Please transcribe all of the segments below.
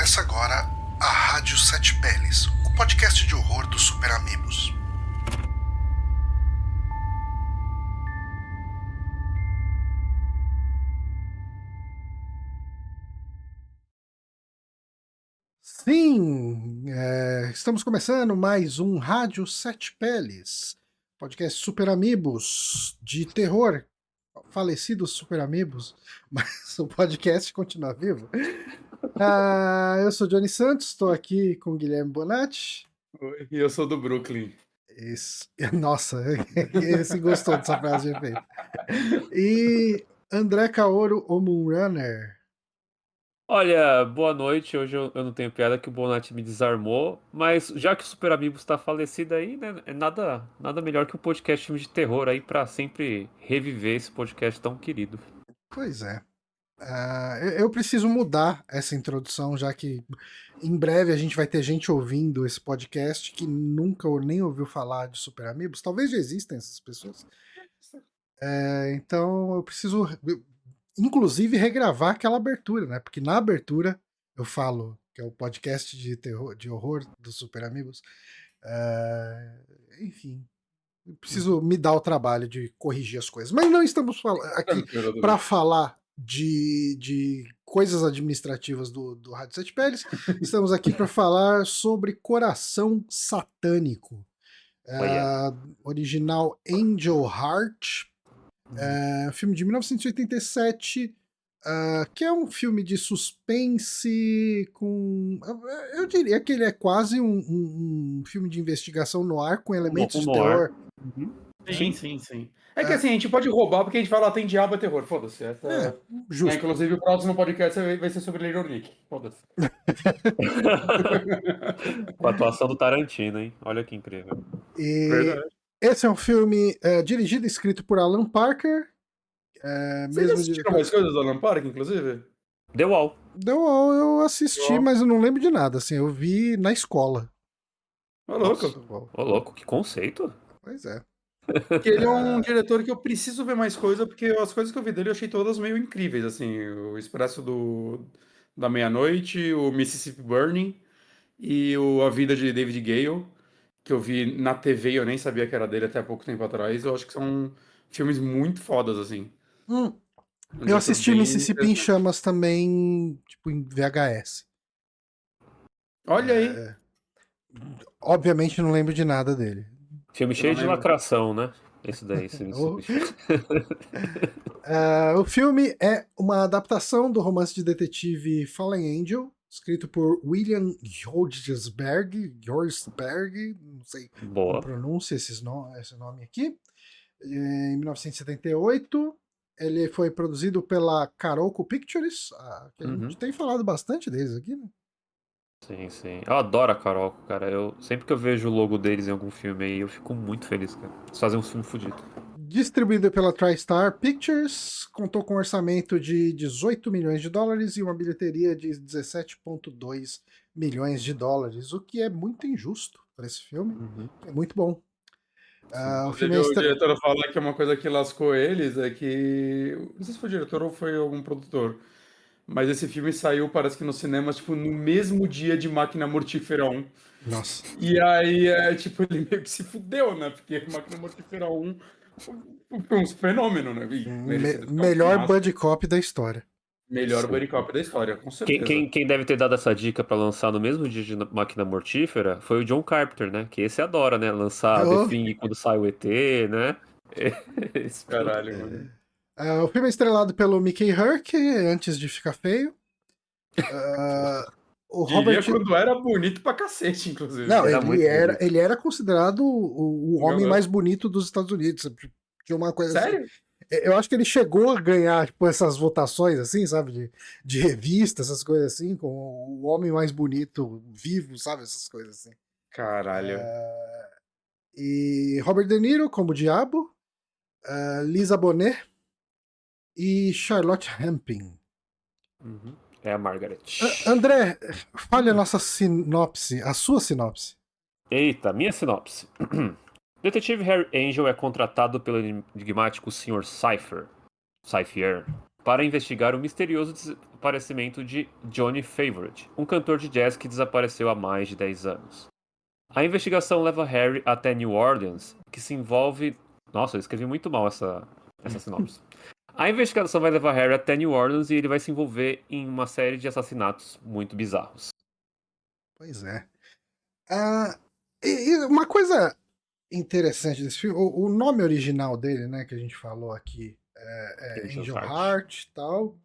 Começa agora a Rádio Sete Peles, o podcast de horror dos Super Amigos. Sim, estamos começando mais um Rádio Sete Peles, podcast Super Amigos de terror, falecidos Super Amigos, mas o podcast continua vivo. Eu sou Johnny Santos, estou aqui com Guilherme Bonatti. Oi, e eu sou do Brooklyn. Nossa, esse gostou dessa frase de efeito. E André Kaoru, o Moonrunner. Olha, boa noite. Hoje eu não tenho piada que o Bonatti me desarmou, mas já que o Super Amigos está falecido aí, né? É nada melhor que um podcast filme de terror aí para sempre reviver esse podcast tão querido. Pois é. Eu preciso mudar essa introdução, já que em breve a gente vai ter gente ouvindo esse podcast que nunca ou nem ouviu falar de Super Amigos. Talvez já existam essas pessoas. Então eu preciso, inclusive, regravar aquela abertura, né? Porque na abertura eu falo que é o podcast de terror, de horror dos Super Amigos. Enfim, eu preciso me dar o trabalho de corrigir as coisas. Mas não estamos aqui para falar de coisas administrativas do Rádio Sete Peles. Estamos aqui para falar sobre Coração Satânico. Original Angel Heart. Filme de 1987. Que é um filme de suspense com... Eu diria que ele é quase um filme de investigação no ar com elementos de terror. Sim. É que assim, a gente pode roubar porque a gente fala tem diabo é terror, foda-se. Justo. Inclusive o próximo podcast vai ser sobre Little Nick, foda-se. Com a atuação do Tarantino, hein? Olha que incrível. Verdade. Esse é um filme dirigido e escrito por Alan Parker. Vocês assistiram mais coisas do Alan Parker, inclusive? The Wall. The Wall eu assisti, mas eu não lembro de nada. Assim, eu vi na escola. Ô, louco. Ô, louco, que conceito. Pois é. Porque ele é um diretor que eu preciso ver mais coisa, porque as coisas que eu vi dele eu achei todas meio incríveis, assim, o Expresso da Meia-Noite, o Mississippi Burning e A Vida de David Gale, que eu vi na TV e eu nem sabia que era dele até há pouco tempo atrás. Eu acho que são filmes muito fodas, assim. Eu assisti Mississippi em Chamas também, tipo, em VHS. Olha aí. Obviamente não lembro de nada dele. Filme cheio de lacração, né? Esse daí. O filme é uma adaptação do romance de detetive Fallen Angel, escrito por William Hjortsberg, não sei como pronuncia esse nome aqui, em 1978. Ele foi produzido pela Karolko Pictures, que a gente tem falado bastante deles aqui, né? Sim. Eu adoro a Karolko, cara. Sempre que eu vejo o logo deles em algum filme aí, eu fico muito feliz, cara. Eles fazem um filme fodido. Distribuído pela TriStar Pictures, contou com um orçamento de 18 milhões de dólares e uma bilheteria de 17,2 milhões de dólares, o que é muito injusto para esse filme. É muito bom. O diretor fala que uma coisa que lascou eles é que... Não sei se foi o diretor ou foi algum produtor, mas esse filme saiu, parece que no cinema, tipo, no mesmo dia de Máquina Mortífera 1. Nossa. E aí, tipo, ele meio que se fudeu, né? Porque Máquina Mortífera 1 foi um fenômeno, né? Melhor buddy cop da história. Melhor buddy cop da história, com certeza. Quem deve ter dado essa dica pra lançar no mesmo dia de Máquina Mortífera foi o John Carpenter, né? Que esse adora, né? Lançar The Thing quando sai o ET, né? Caralho, mano. O filme é estrelado pelo Mickey Herc, antes de ficar feio. O Robert... quando era bonito pra cacete, inclusive. Não, ele era considerado o homem mais bonito dos Estados Unidos. Tinha uma coisa Sério? Assim. Eu acho que ele chegou a ganhar tipo, essas votações, assim, sabe? De revista, essas coisas assim, com o homem mais bonito vivo, sabe? Essas coisas assim. Caralho. E Robert De Niro como Diabo, Lisa Bonet e Charlotte Rampling. É a Margaret. André, fale a nossa sinopse, a sua sinopse. Eita, minha sinopse. Detetive Harry Angel é contratado pelo enigmático Sr. Cypher, para investigar o misterioso desaparecimento de Johnny Favorite, um cantor de jazz que desapareceu há mais de 10 anos. A investigação leva Harry até New Orleans, que se envolve... Nossa, eu escrevi muito mal essa sinopse. A investigação vai levar Harry até New Orleans e ele vai se envolver em uma série de assassinatos muito bizarros. Pois é. E uma coisa interessante desse filme, o nome original dele, né, que a gente falou aqui, é Angel Heart e tal.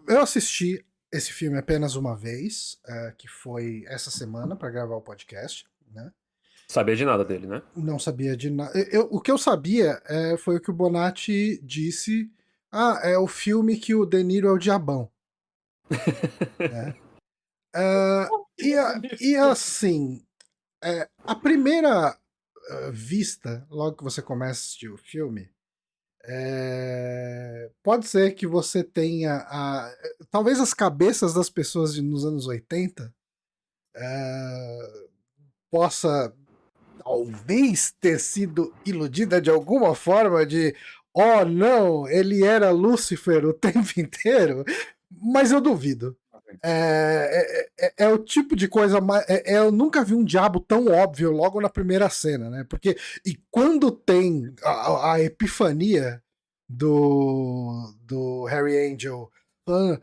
Eu assisti esse filme apenas uma vez, que foi essa semana para gravar o podcast, né? Sabia de nada dele, né? Não sabia de nada. O que eu sabia foi o que o Bonatti disse. É o filme que o De Niro é o diabão. Né? E assim, a primeira vista, logo que você começa a assistir o filme, pode ser que você tenha talvez as cabeças das pessoas nos anos 80 possa talvez ter sido iludida de alguma forma de oh não, ele era Lúcifer o tempo inteiro, mas eu duvido. É o tipo de coisa mais. Eu nunca vi um diabo tão óbvio logo na primeira cena, né? Porque e quando tem a epifania do Harry Angel falando,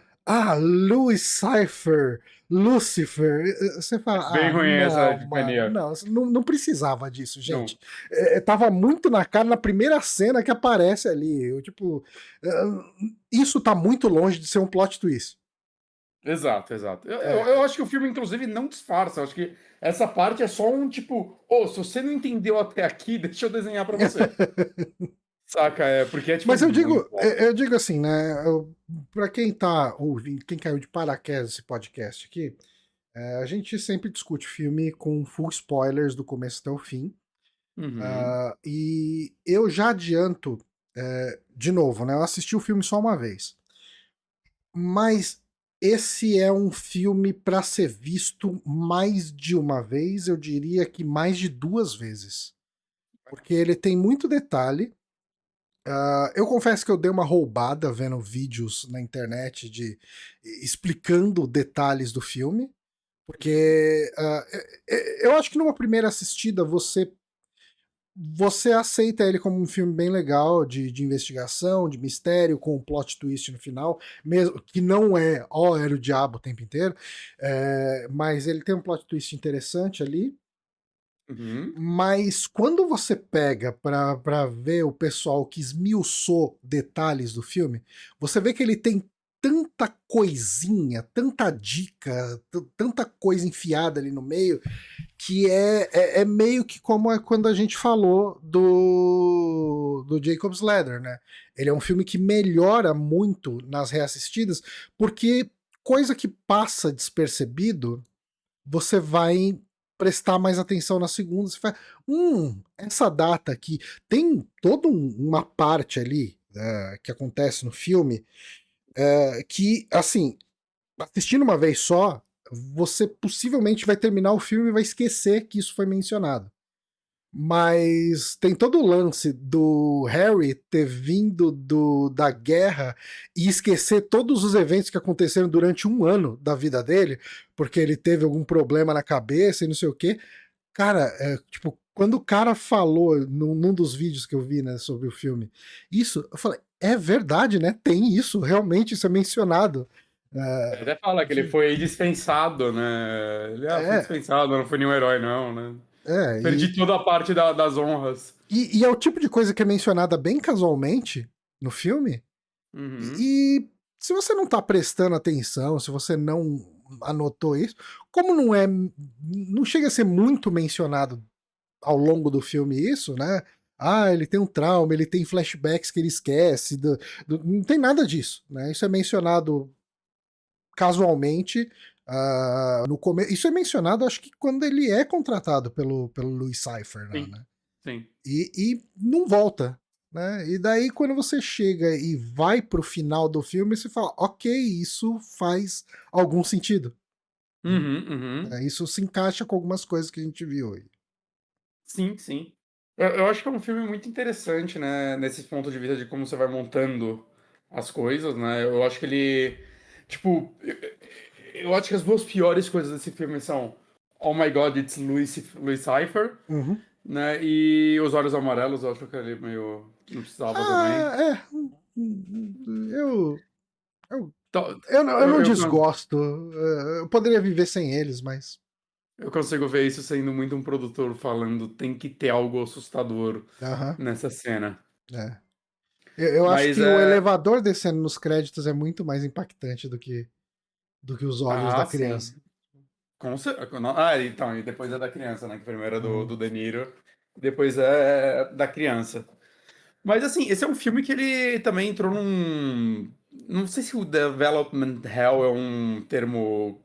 Louis Cypher, Lucifer, você fala, Bem ruim essa não, mano, epifania. não precisava disso, gente. Tava muito na cara na primeira cena que aparece ali. Tipo, isso tá muito longe de ser um plot twist. Exato. Eu acho que o filme, inclusive, não disfarça. Eu acho que essa parte é só um tipo, se você não entendeu até aqui, deixa eu desenhar pra você. Saca? Porque é tipo. Mas eu digo assim, né? Pra quem tá ouvindo, quem caiu de paraquedas esse podcast aqui, a gente sempre discute filme com full spoilers do começo até o fim. E eu já adianto, de novo, né? Eu assisti o filme só uma vez. Mas esse é um filme para ser visto mais de uma vez, eu diria que mais de 2 vezes. Porque ele tem muito detalhe. Eu confesso que eu dei uma roubada vendo vídeos na internet explicando detalhes do filme. Porque eu acho que numa primeira assistida você aceita ele como um filme bem legal de investigação, de mistério, com um plot twist no final, mesmo que não era o diabo o tempo inteiro, mas ele tem um plot twist interessante ali. Mas quando você pega pra ver o pessoal que esmiuçou detalhes do filme, você vê que ele tem tanta coisinha, tanta dica, tanta coisa enfiada ali no meio, que é meio que como quando a gente falou do Jacob's Ladder, né? Ele é um filme que melhora muito nas reassistidas, porque coisa que passa despercebido, você vai prestar mais atenção na segunda, você fala, essa data aqui, tem toda uma parte ali que acontece no filme que, assim, assistindo uma vez só, você possivelmente vai terminar o filme e vai esquecer que isso foi mencionado. Mas tem todo o lance do Harry ter vindo da guerra e esquecer todos os eventos que aconteceram durante um ano da vida dele, porque ele teve algum problema na cabeça e não sei o quê. Cara, tipo, quando o cara falou num dos vídeos que eu vi, né, sobre o filme, isso, eu falei, é verdade, né? Tem isso, realmente isso é mencionado. Ele até fala que ele foi dispensado, né? Ele foi dispensado, não foi nenhum herói, não, né? Perdi toda a parte das honras. E é o tipo de coisa que é mencionada bem casualmente no filme. E se você não tá prestando atenção, se você não anotou isso, como não chega a ser muito mencionado ao longo do filme isso, né? Ele tem um trauma, ele tem flashbacks que ele esquece, não tem nada disso, né? Isso é mencionado casualmente no começo. Isso é mencionado, acho que quando ele é contratado pelo Louis Cypher, né? Sim. E não volta, né? E daí quando você chega e vai pro final do filme, você fala, ok, isso faz algum sentido. Isso se encaixa com algumas coisas que a gente viu aí. Sim. Eu acho que é um filme muito interessante, né? Nesse ponto de vista de como você vai montando as coisas, né? Eu acho que ele. Tipo, eu acho que as duas piores coisas desse filme são Oh My God, It's Louis Cypher, Uhum. né? E Os Olhos Amarelos, eu acho que ele meio. Não precisava também. Ah, é. Eu, eu, Então, eu Eu, não eu, desgosto. Eu poderia viver sem eles, mas. eu consigo ver isso sendo muito um produtor falando, tem que ter algo assustador Aham. nessa cena. É. Eu acho Mas que o é. elevador descendo nos créditos é muito mais impactante do que os olhos da Ah, criança. sim. Ah, então, e depois é da criança, né? Que primeiro é do, Uhum. do De Niro, depois é da criança. Mas assim, esse é um filme que ele também entrou num. Não sei se o Development Hell é um termo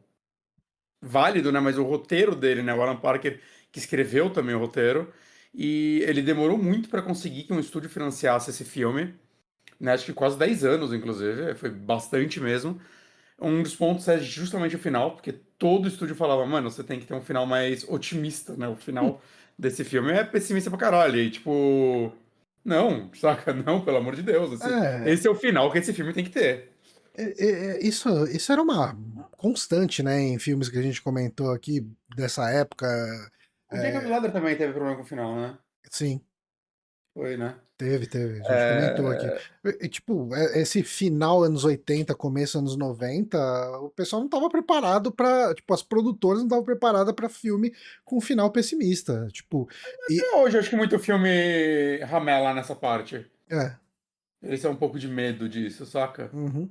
válido, né? Mas o roteiro dele, né? O Alan Parker, que escreveu também o roteiro, e ele demorou muito para conseguir que um estúdio financiasse esse filme, né? Acho que quase 10 anos, inclusive, foi bastante mesmo. Um dos pontos é justamente o final, porque todo estúdio falava, mano, você tem que ter um final mais otimista, né? O final desse filme é pessimista pra caralho. E tipo, não, saca? Não, pelo amor de Deus. É, Esse é o final que esse filme tem que ter. isso era uma constante, né, em filmes que a gente comentou aqui dessa época. O Jacob É, Leder também teve problema com o final, né? sim, Foi, né? teve. A gente comentou aqui. É... Tipo, esse final anos 80, começo anos 90, o pessoal não estava preparado para, tipo, as produtoras não estavam preparadas para filme com um final pessimista. Tipo, e Até hoje, eu acho que muito filme ramela nessa parte. é, Eles têm um pouco de medo disso, saca? uhum.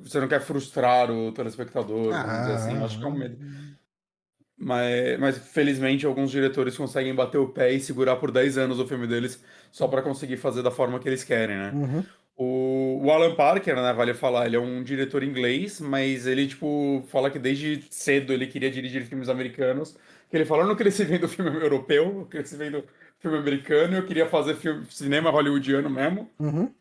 Você não quer frustrar o telespectador, vamos dizer assim. Eu Ah, acho que é um medo. Mas felizmente alguns diretores conseguem bater o pé e segurar por 10 anos o filme deles só pra conseguir fazer da forma que eles querem, né? uhum, O Alan Parker, né, vale falar, ele é um diretor inglês, mas ele, tipo, fala que desde cedo ele queria dirigir filmes americanos, que ele falou, eu não queria se vendo filme europeu, eu queria se vendo filme americano, eu queria fazer cinema hollywoodiano mesmo. uhum,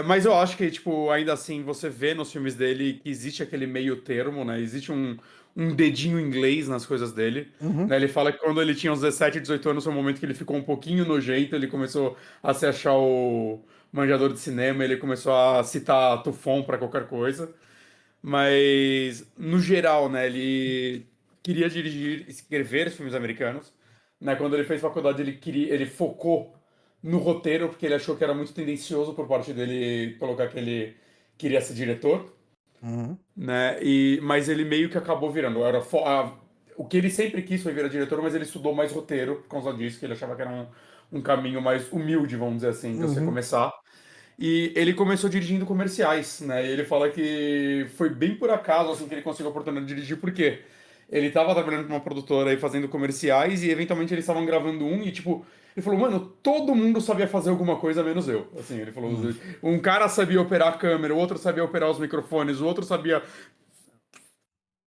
Mas eu acho que, tipo, ainda assim, você vê nos filmes dele que existe aquele meio termo, né? Existe um dedinho inglês nas coisas dele. uhum, Né? Ele fala que quando ele tinha uns 17, 18 anos foi um momento que ele ficou um pouquinho nojento, ele começou a se achar o manjador de cinema, ele começou a citar Tufão pra qualquer coisa. Mas, no geral, né, ele queria dirigir, escrever filmes americanos. Né? Quando ele fez faculdade, ele focou no roteiro, porque ele achou que era muito tendencioso por parte dele colocar que ele queria ser diretor, uhum, né? Mas ele meio que acabou virando. O que ele sempre quis foi virar diretor, mas ele estudou mais roteiro por causa disso, que ele achava que era um caminho mais humilde, vamos dizer assim, de você uhum, começar. E ele começou dirigindo comerciais, né? E ele fala que foi bem por acaso assim que ele conseguiu a oportunidade de dirigir, porque ele tava trabalhando com uma produtora aí fazendo comerciais e eventualmente eles estavam gravando um e tipo, ele falou, mano, todo mundo sabia fazer alguma coisa menos eu. Assim, ele falou, uhum. um cara sabia operar a câmera, o outro sabia operar os microfones, o outro sabia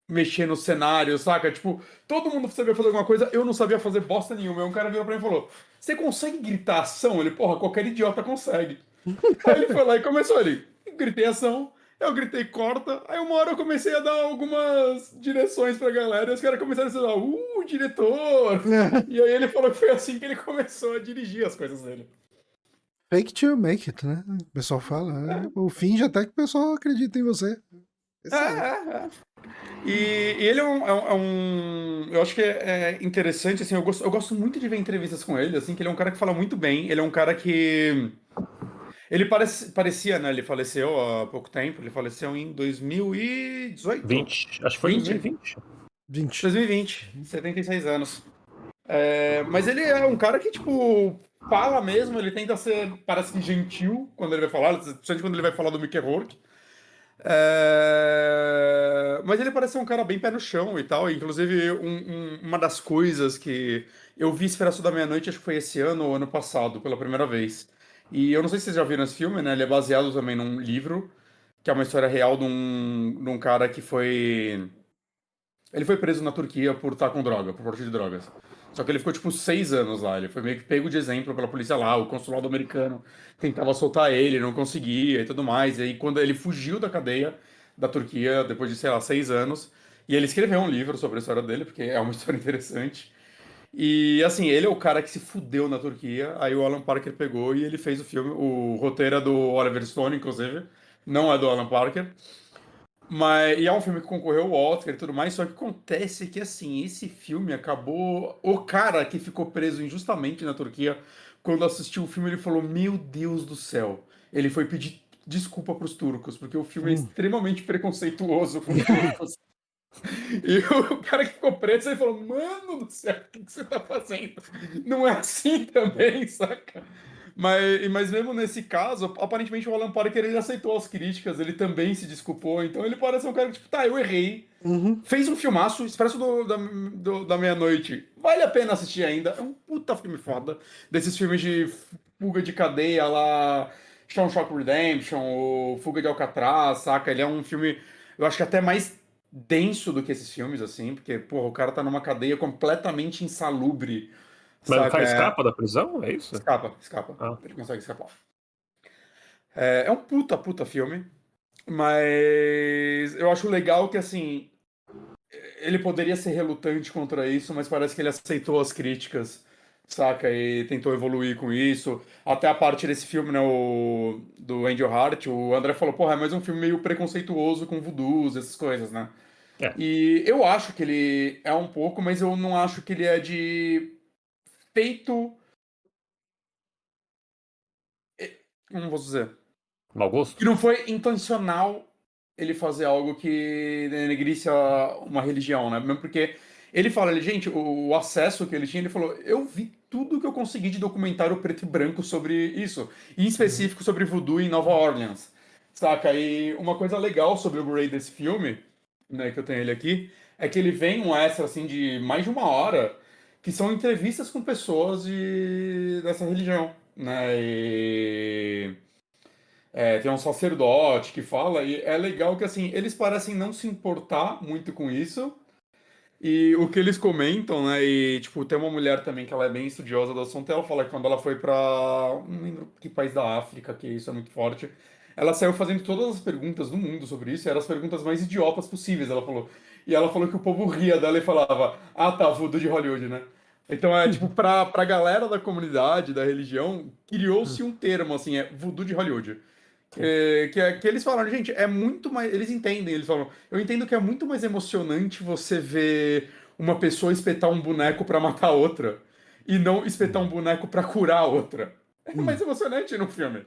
mexer no cenário, saca? Tipo, todo mundo sabia fazer alguma coisa, eu não sabia fazer bosta nenhuma. Aí um cara virou pra mim e falou: Você consegue gritar ação? Ele, porra, qualquer idiota consegue. Aí ele foi lá e começou ali. Gritei ação, eu gritei corta. Aí uma hora eu comecei a dar algumas direções pra galera e os caras começaram a dizer: diretor! E aí ele falou que foi assim que ele começou a dirigir as coisas dele. Fake till you make it, né? O pessoal fala. Né? O finge até que o pessoal acredita em você. É, Excelente. é, é. E ele eu acho que é interessante, assim, eu gosto muito de ver entrevistas com ele, assim, que ele é um cara que fala muito bem, ele é um cara que... Ele parecia, né, ele faleceu há pouco tempo, ele faleceu em 2018, 20. Acho que foi 20? 2020. 20. 2020, 76 anos. Mas ele é um cara que, tipo, fala mesmo, ele tenta ser, parece que gentil quando ele vai falar, principalmente quando ele vai falar do Mickey Rourke. Mas ele parece ser um cara bem pé no chão e tal. Inclusive, uma das coisas que eu vi Esferaço da Meia-Noite, acho que foi esse ano ou ano passado, pela primeira vez. E eu não sei se vocês já viram esse filme, né? Ele é baseado também num livro, que é uma história real de um cara que foi. Ele foi preso na Turquia por estar com droga, por porte de drogas. Só que ele ficou tipo 6 anos lá. Ele foi meio que pego de exemplo pela polícia lá. O consulado americano tentava soltar ele, não conseguia e tudo mais. E aí, quando ele fugiu da cadeia da Turquia, depois de, sei lá, 6 anos, e ele escreveu um livro sobre a história dele, porque é uma história interessante. E assim, ele é o cara que se fudeu na Turquia, aí o Alan Parker pegou e ele fez o filme. O roteiro é do Oliver Stone, inclusive, não é do Alan Parker. Mas, e é um filme que concorreu ao Oscar e tudo mais, só que acontece que, assim, esse filme acabou. O cara que ficou preso injustamente na Turquia, quando assistiu o filme, ele falou: Meu Deus do céu. Ele foi pedir desculpa pros turcos, porque o filme é extremamente preconceituoso com turcos. E o cara que ficou preso, ele falou: Mano do céu, o que você tá fazendo? Não é assim também, saca? Mas mesmo nesse caso, aparentemente o Alan Parker ele aceitou as críticas, ele também se desculpou, então ele parece um cara que, tipo, tá, eu errei. Fez um filmaço, Expresso da Meia-Noite. Vale a pena assistir ainda. É um puta filme foda. Desses filmes de fuga de cadeia lá, Shawshank Redemption, ou Fuga de Alcatraz, saca? Ele é um filme, eu acho que até mais denso do que esses filmes, assim, porque, porra, o cara tá numa cadeia completamente insalubre, Mas o cara saca? escapa da prisão? É isso? Escapa. Ah. Ele consegue escapar. É um puta filme, mas eu acho legal que, assim, ele poderia ser relutante contra isso, mas parece que ele aceitou as críticas, saca? E tentou evoluir com isso. Até a parte desse filme, né, do Angel Heart, o André falou, porra, é mais um filme meio preconceituoso com voodoos, essas coisas, né? É. E eu acho que ele é um pouco, mas eu não acho que ele é de feito. Como posso dizer? Mau Que gosto? não foi intencional ele fazer algo que denegrisse uma religião, né? Mesmo porque ele fala, gente, o acesso que ele tinha, ele falou, eu vi tudo que eu consegui de documentário preto e branco sobre isso, e em específico sobre voodoo em Nova Orleans, saca? E uma coisa legal sobre o Blu-ray desse filme, né, que eu tenho ele aqui, é que ele vem um extra, assim, de mais de 1 hora, que são entrevistas com pessoas dessa religião, né? Tem um sacerdote que fala, e é legal que assim, eles parecem não se importar muito com isso. E o que eles comentam, né? E tipo, tem uma mulher também que ela é bem estudiosa do assunto, e ela fala que quando ela foi pra. Não lembro que país da África, que isso é muito forte. Ela saiu fazendo todas as perguntas do mundo sobre isso, e eram as perguntas mais idiotas possíveis, ela falou. E ela falou que o povo ria dela e falava, ah tá, voodoo de Hollywood, né? Então é tipo, pra galera da comunidade, da religião, criou-se um termo, assim, é voodoo de Hollywood. Que eles falaram, gente, é muito mais. Eles entendem, eles falam, eu entendo que é muito mais emocionante você ver uma pessoa espetar um boneco pra matar outra e não espetar um boneco pra curar a outra. É mais emocionante no filme.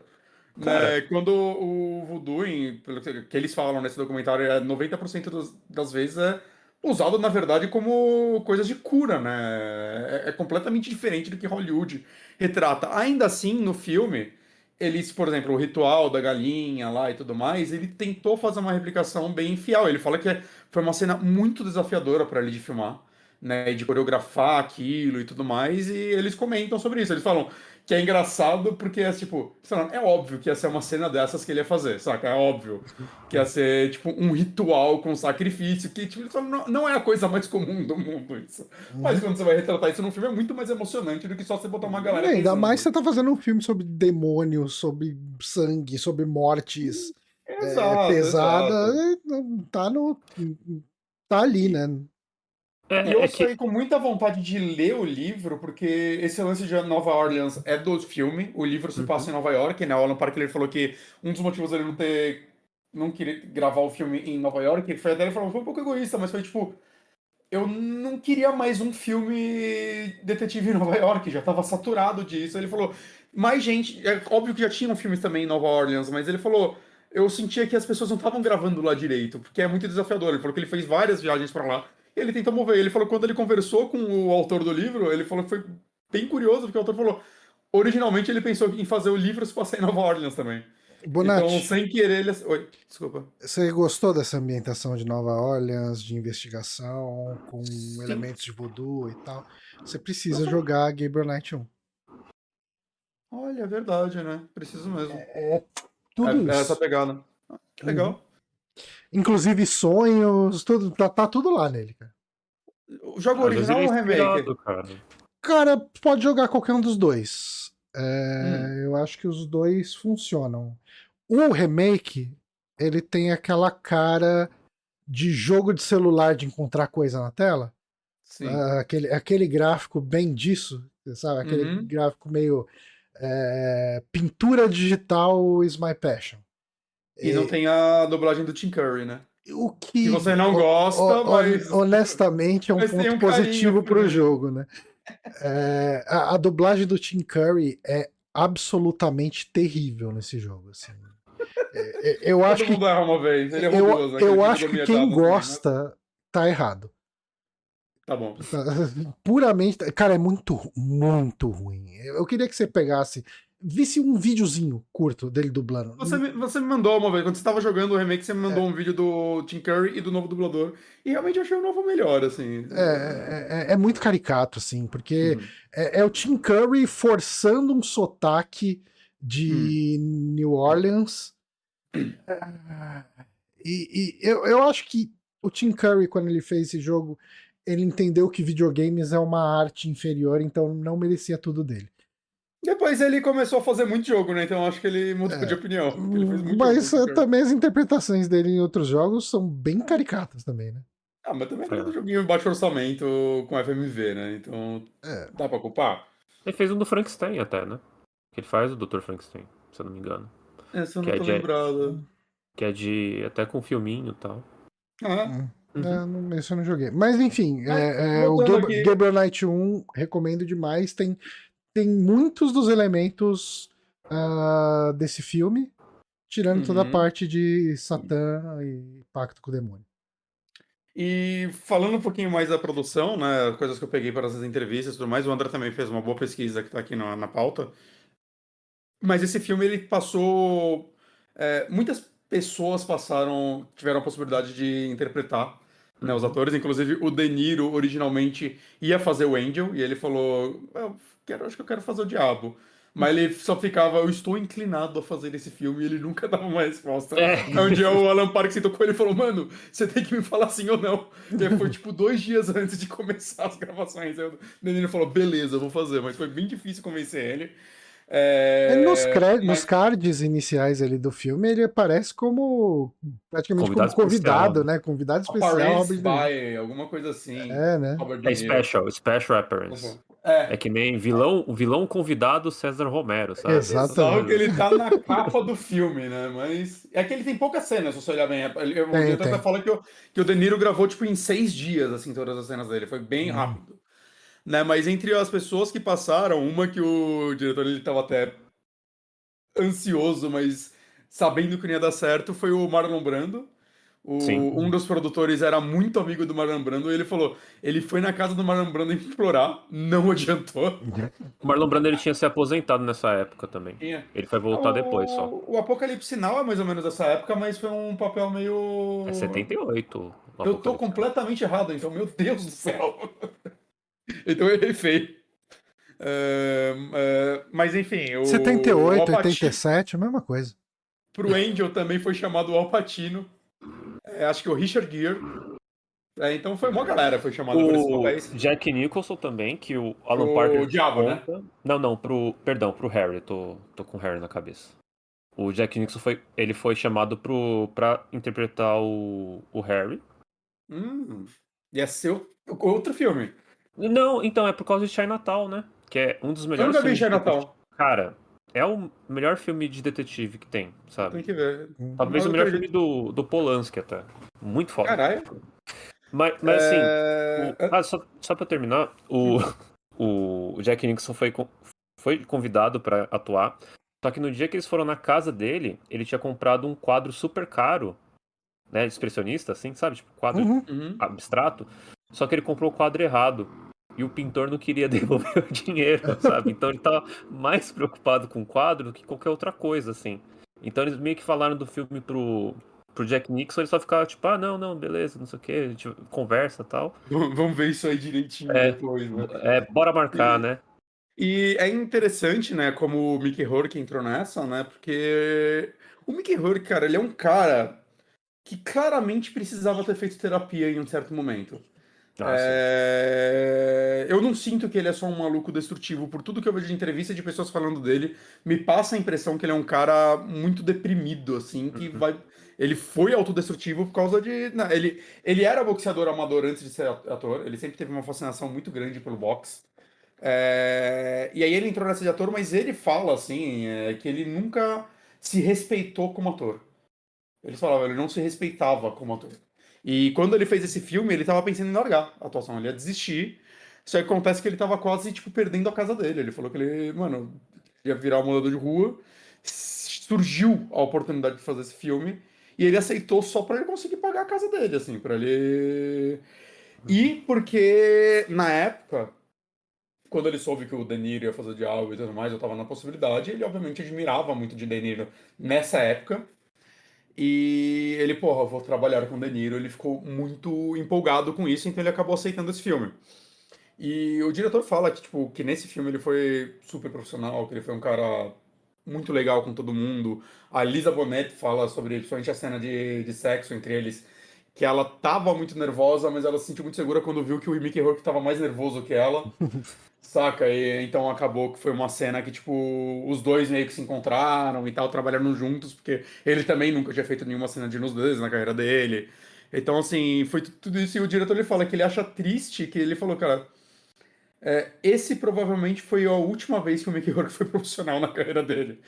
Cara, Né? Quando o voodoo, pelo que eles falam nesse documentário, 90% das vezes é usado, na verdade, como coisas de cura, né? É completamente diferente do que Hollywood retrata. Ainda assim, no filme, eles, por exemplo, o ritual da galinha lá e tudo mais, ele tentou fazer uma replicação bem fiel. Ele fala que foi uma cena muito desafiadora para ele de filmar, né? E de coreografar aquilo e tudo mais, e eles comentam sobre isso. Eles falam que é engraçado porque é tipo, sei lá, é óbvio que ia ser uma cena dessas que ele ia fazer, saca? É óbvio que ia ser tipo um ritual com sacrifício, que tipo, eles falam, não é a coisa mais comum do mundo isso. Mas quando você vai retratar isso num filme é muito mais emocionante do que só você botar uma galera Ainda mais rezando. você tá fazendo um filme sobre demônios, sobre sangue, sobre mortes Exato, pesada, exato. tá no. Tá ali, né? E eu é que. saí com muita vontade de ler o livro, porque esse lance de Nova Orleans é do filme, o livro se passa em Nova York, né? O Alan Parker ele falou que um dos motivos dele não querer gravar o filme em Nova York, foi até ele falou, foi um pouco egoísta, mas foi tipo, eu não queria mais um filme detetive em Nova York, já tava saturado disso. Ele falou, mais gente, é óbvio que já tinham filmes também em Nova Orleans, mas ele falou, eu sentia que as pessoas não estavam gravando lá direito, porque é muito desafiador. Ele falou que ele fez várias viagens pra lá, e ele tentou mover. Ele falou que quando ele conversou com o autor do livro, ele falou que foi bem curioso, porque o autor falou, originalmente ele pensou em fazer o livro se passar em Nova Orleans também. Então, Bonatti, sem querer, ele... Oi, desculpa. você gostou dessa ambientação de Nova Orleans, de investigação, com Sim. elementos de voodoo e tal? Você precisa Gostei. jogar Gabriel Knight 1. Olha, é verdade, né? Preciso mesmo. É tudo É essa isso. pegada. Ah, que Uhum. legal. Inclusive sonhos, tudo, tá tudo lá nele, cara. O jogo Às vezes ele original é ou o remake? inspirado, cara. Cara, pode jogar qualquer um dos dois. Hum, Eu acho que os dois funcionam. O remake, ele tem aquela cara de jogo de celular de encontrar coisa na tela. Sim. Aquele gráfico bem disso, sabe? Aquele Uhum. gráfico meio pintura digital is my passion. E não tem a dublagem do Tim Curry, né? O Que que, você não gosta, mas honestamente, é um mas tem ponto um carinho positivo por pro ele. jogo, né? A dublagem do Tim Curry é absolutamente terrível nesse jogo, assim. Eu acho Todo que mundo erra uma vez. Ele errou eu, duas, né? Que ele eu fez o acho que Domia quem Davos também, mas gosta tá errado. tá bom. Tá, puramente. Cara, é muito, muito ruim. Eu queria que você pegasse. Visse um videozinho curto dele dublando. Você me mandou uma vez, quando você tava jogando o remake, você me mandou É, um vídeo do Tim Curry e do novo dublador. E realmente eu achei o novo melhor, assim. é muito caricato, assim, porque Uhum. é o Tim Curry forçando um sotaque Hum. de New Orleans. Ah, eu acho que o Tim Curry, quando ele fez esse jogo, ele entendeu que videogames é uma arte inferior, então não merecia tudo dele. Depois ele começou a fazer muito jogo, né? Então acho que ele mudou de opinião, porque ele fez muito jogo, o Mas Tim Curry. também as interpretações dele em outros jogos são bem caricatas também, né? Ah, mas também era um É. joguinho de baixo orçamento com FMV, né? Então É. dá pra culpar? Ele fez um do Frankenstein até, né? Que ele faz o Dr. Frankenstein, se eu não me engano. Essa eu Que não é tô de, lembrado. que é de até com filminho e tal. Ah, Uhum. Isso eu não joguei. Mas enfim, mas o voltando aqui. Gabriel Knight 1 recomendo demais. Tem muitos dos elementos desse filme, tirando toda a Uhum. parte de Satã e Pacto com o Demônio. E falando um pouquinho mais da produção, né, coisas que eu peguei para essas entrevistas e tudo mais, o André também fez uma boa pesquisa que está aqui na pauta. Mas esse filme ele passou, muitas pessoas tiveram a possibilidade de interpretar, né, os Uhum. atores. Inclusive o De Niro originalmente ia fazer o Angel e ele falou, acho que eu quero fazer o Diabo. Mas ele só ficava, eu estou inclinado a fazer esse filme, e ele nunca dava uma resposta. É. Aí um dia o Alan Park sentou com ele e falou, mano, você tem que me falar sim ou não. E aí foi tipo 2 dias antes de começar as gravações. Aí o Danilo falou, beleza, eu vou fazer. Mas foi bem difícil convencer ele. Nos Mas cards iniciais ali do filme, ele aparece como praticamente como Convidado especial, convidado, né? né? Convidado especial, Apparence Robert De Niro. by alguma coisa assim, É, né? Robert De É Niro. special appearance. É É, que nem vilão convidado César Romero, sabe? Essas bizarro que Exatamente. coisas. ele tá na capa do filme, né? Mas é que ele tem poucas cenas, se você olhar bem. O diretor até Tem. fala que o De Niro gravou tipo em 6 dias, assim, todas as cenas dele. Foi bem Hum. rápido. Né? Mas entre as pessoas que passaram, uma que o diretor ele tava até ansioso, mas sabendo que não ia dar certo, foi o Marlon Brando. Sim. Um dos produtores era muito amigo do Marlon Brando e ele falou: ele foi na casa do Marlon Brando implorar, não adiantou. O Marlon Brando ele tinha se aposentado nessa época também. Tinha. Ele vai voltar depois só. O Apocalipse Sinal é mais ou menos dessa época, mas foi um papel É meio. 78 o Eu tô Apocalipse. completamente errado, então, meu Deus do céu. Então eu errei feio. Mas enfim, o 78, Al Pacino, 87, a mesma coisa. pro Angel também foi chamado o Al Pacino. Acho que o Richard Gere. Então foi uma galera foi chamada para esses O papéis. Jack Nicholson também, que o Alan Pro Parker Diabo, né? conta. Não, pro Harry, tô com o Harry na cabeça. O Jack Nicholson ele foi chamado pra interpretar o Harry. Ia ser outro filme. Não, então, é por causa de Chinatown, né? Que é um dos Eu melhores nunca vi filmes de detetive. Chinatown. Cara, é o melhor filme de detetive que tem, sabe? Tem que ver. Talvez Mas o eu melhor filme acredito. do Polanski até. Muito foda. Caralho. Mas assim, só pra terminar, o Jack Nicholson foi convidado pra atuar. Só que no dia que eles foram na casa dele, ele tinha comprado um quadro super caro, né? Expressionista, assim, sabe? Tipo, quadro Uhum. Uhum. abstrato. Só que ele comprou o quadro errado. E o pintor não queria devolver o dinheiro, sabe? Então ele tava mais preocupado com o quadro do que qualquer outra coisa, assim. Então eles meio que falaram do filme pro Jack Nixon, ele só ficava tipo, não, beleza, não sei o que, a gente conversa e tal. Vamos ver isso aí direitinho depois, né? Bora marcar, E, né? e é interessante, né, como o Mickey Rourke entrou nessa, né? Porque o Mickey Rourke, cara, ele é um cara que claramente precisava ter feito terapia em um certo momento. Ah, sim. Eu não sinto que ele é só um maluco destrutivo. Por tudo que eu vejo de entrevista de pessoas falando dele, me passa a impressão que ele é um cara muito deprimido, assim, que Uhum. vai. Ele foi autodestrutivo por causa de... Não, ele era boxeador amador antes de ser ator. Ele sempre teve uma fascinação muito grande pelo boxe. E aí ele entrou nessa de ator, mas ele fala, assim, que ele nunca se respeitou como ator. Ele falava, ele não se respeitava como ator. E quando ele fez esse filme, ele tava pensando em largar a atuação, ele ia desistir. Só que acontece que ele tava quase, tipo, perdendo a casa dele. Ele falou que ele, mano, ia virar um morador de rua. Surgiu a oportunidade de fazer esse filme. E ele aceitou só pra ele conseguir pagar a casa dele, assim, pra ele... E porque, na época, quando ele soube que o De Niro ia fazer Diabo e tudo mais, eu tava na possibilidade, ele obviamente admirava muito de De Niro nessa época. E ele, porra, eu vou trabalhar com o De Niro. Ele ficou muito empolgado com isso, então ele acabou aceitando esse filme. E o diretor fala que, tipo, que nesse filme ele foi super profissional, que ele foi um cara muito legal com todo mundo. A Lisa Bonet fala sobre, principalmente a cena de sexo entre eles, que ela tava muito nervosa, mas ela se sentiu muito segura quando viu que o Mickey Rourke tava mais nervoso que ela. Saca? E então acabou que foi uma cena que, tipo, os dois meio que se encontraram e tal, trabalhando juntos, porque ele também nunca tinha feito nenhuma cena de nudez na carreira dele. Então, assim, foi tudo isso. E o diretor ele fala que ele acha triste, que ele falou, cara, esse provavelmente foi a última vez que o Mickey Rourke foi profissional na carreira dele.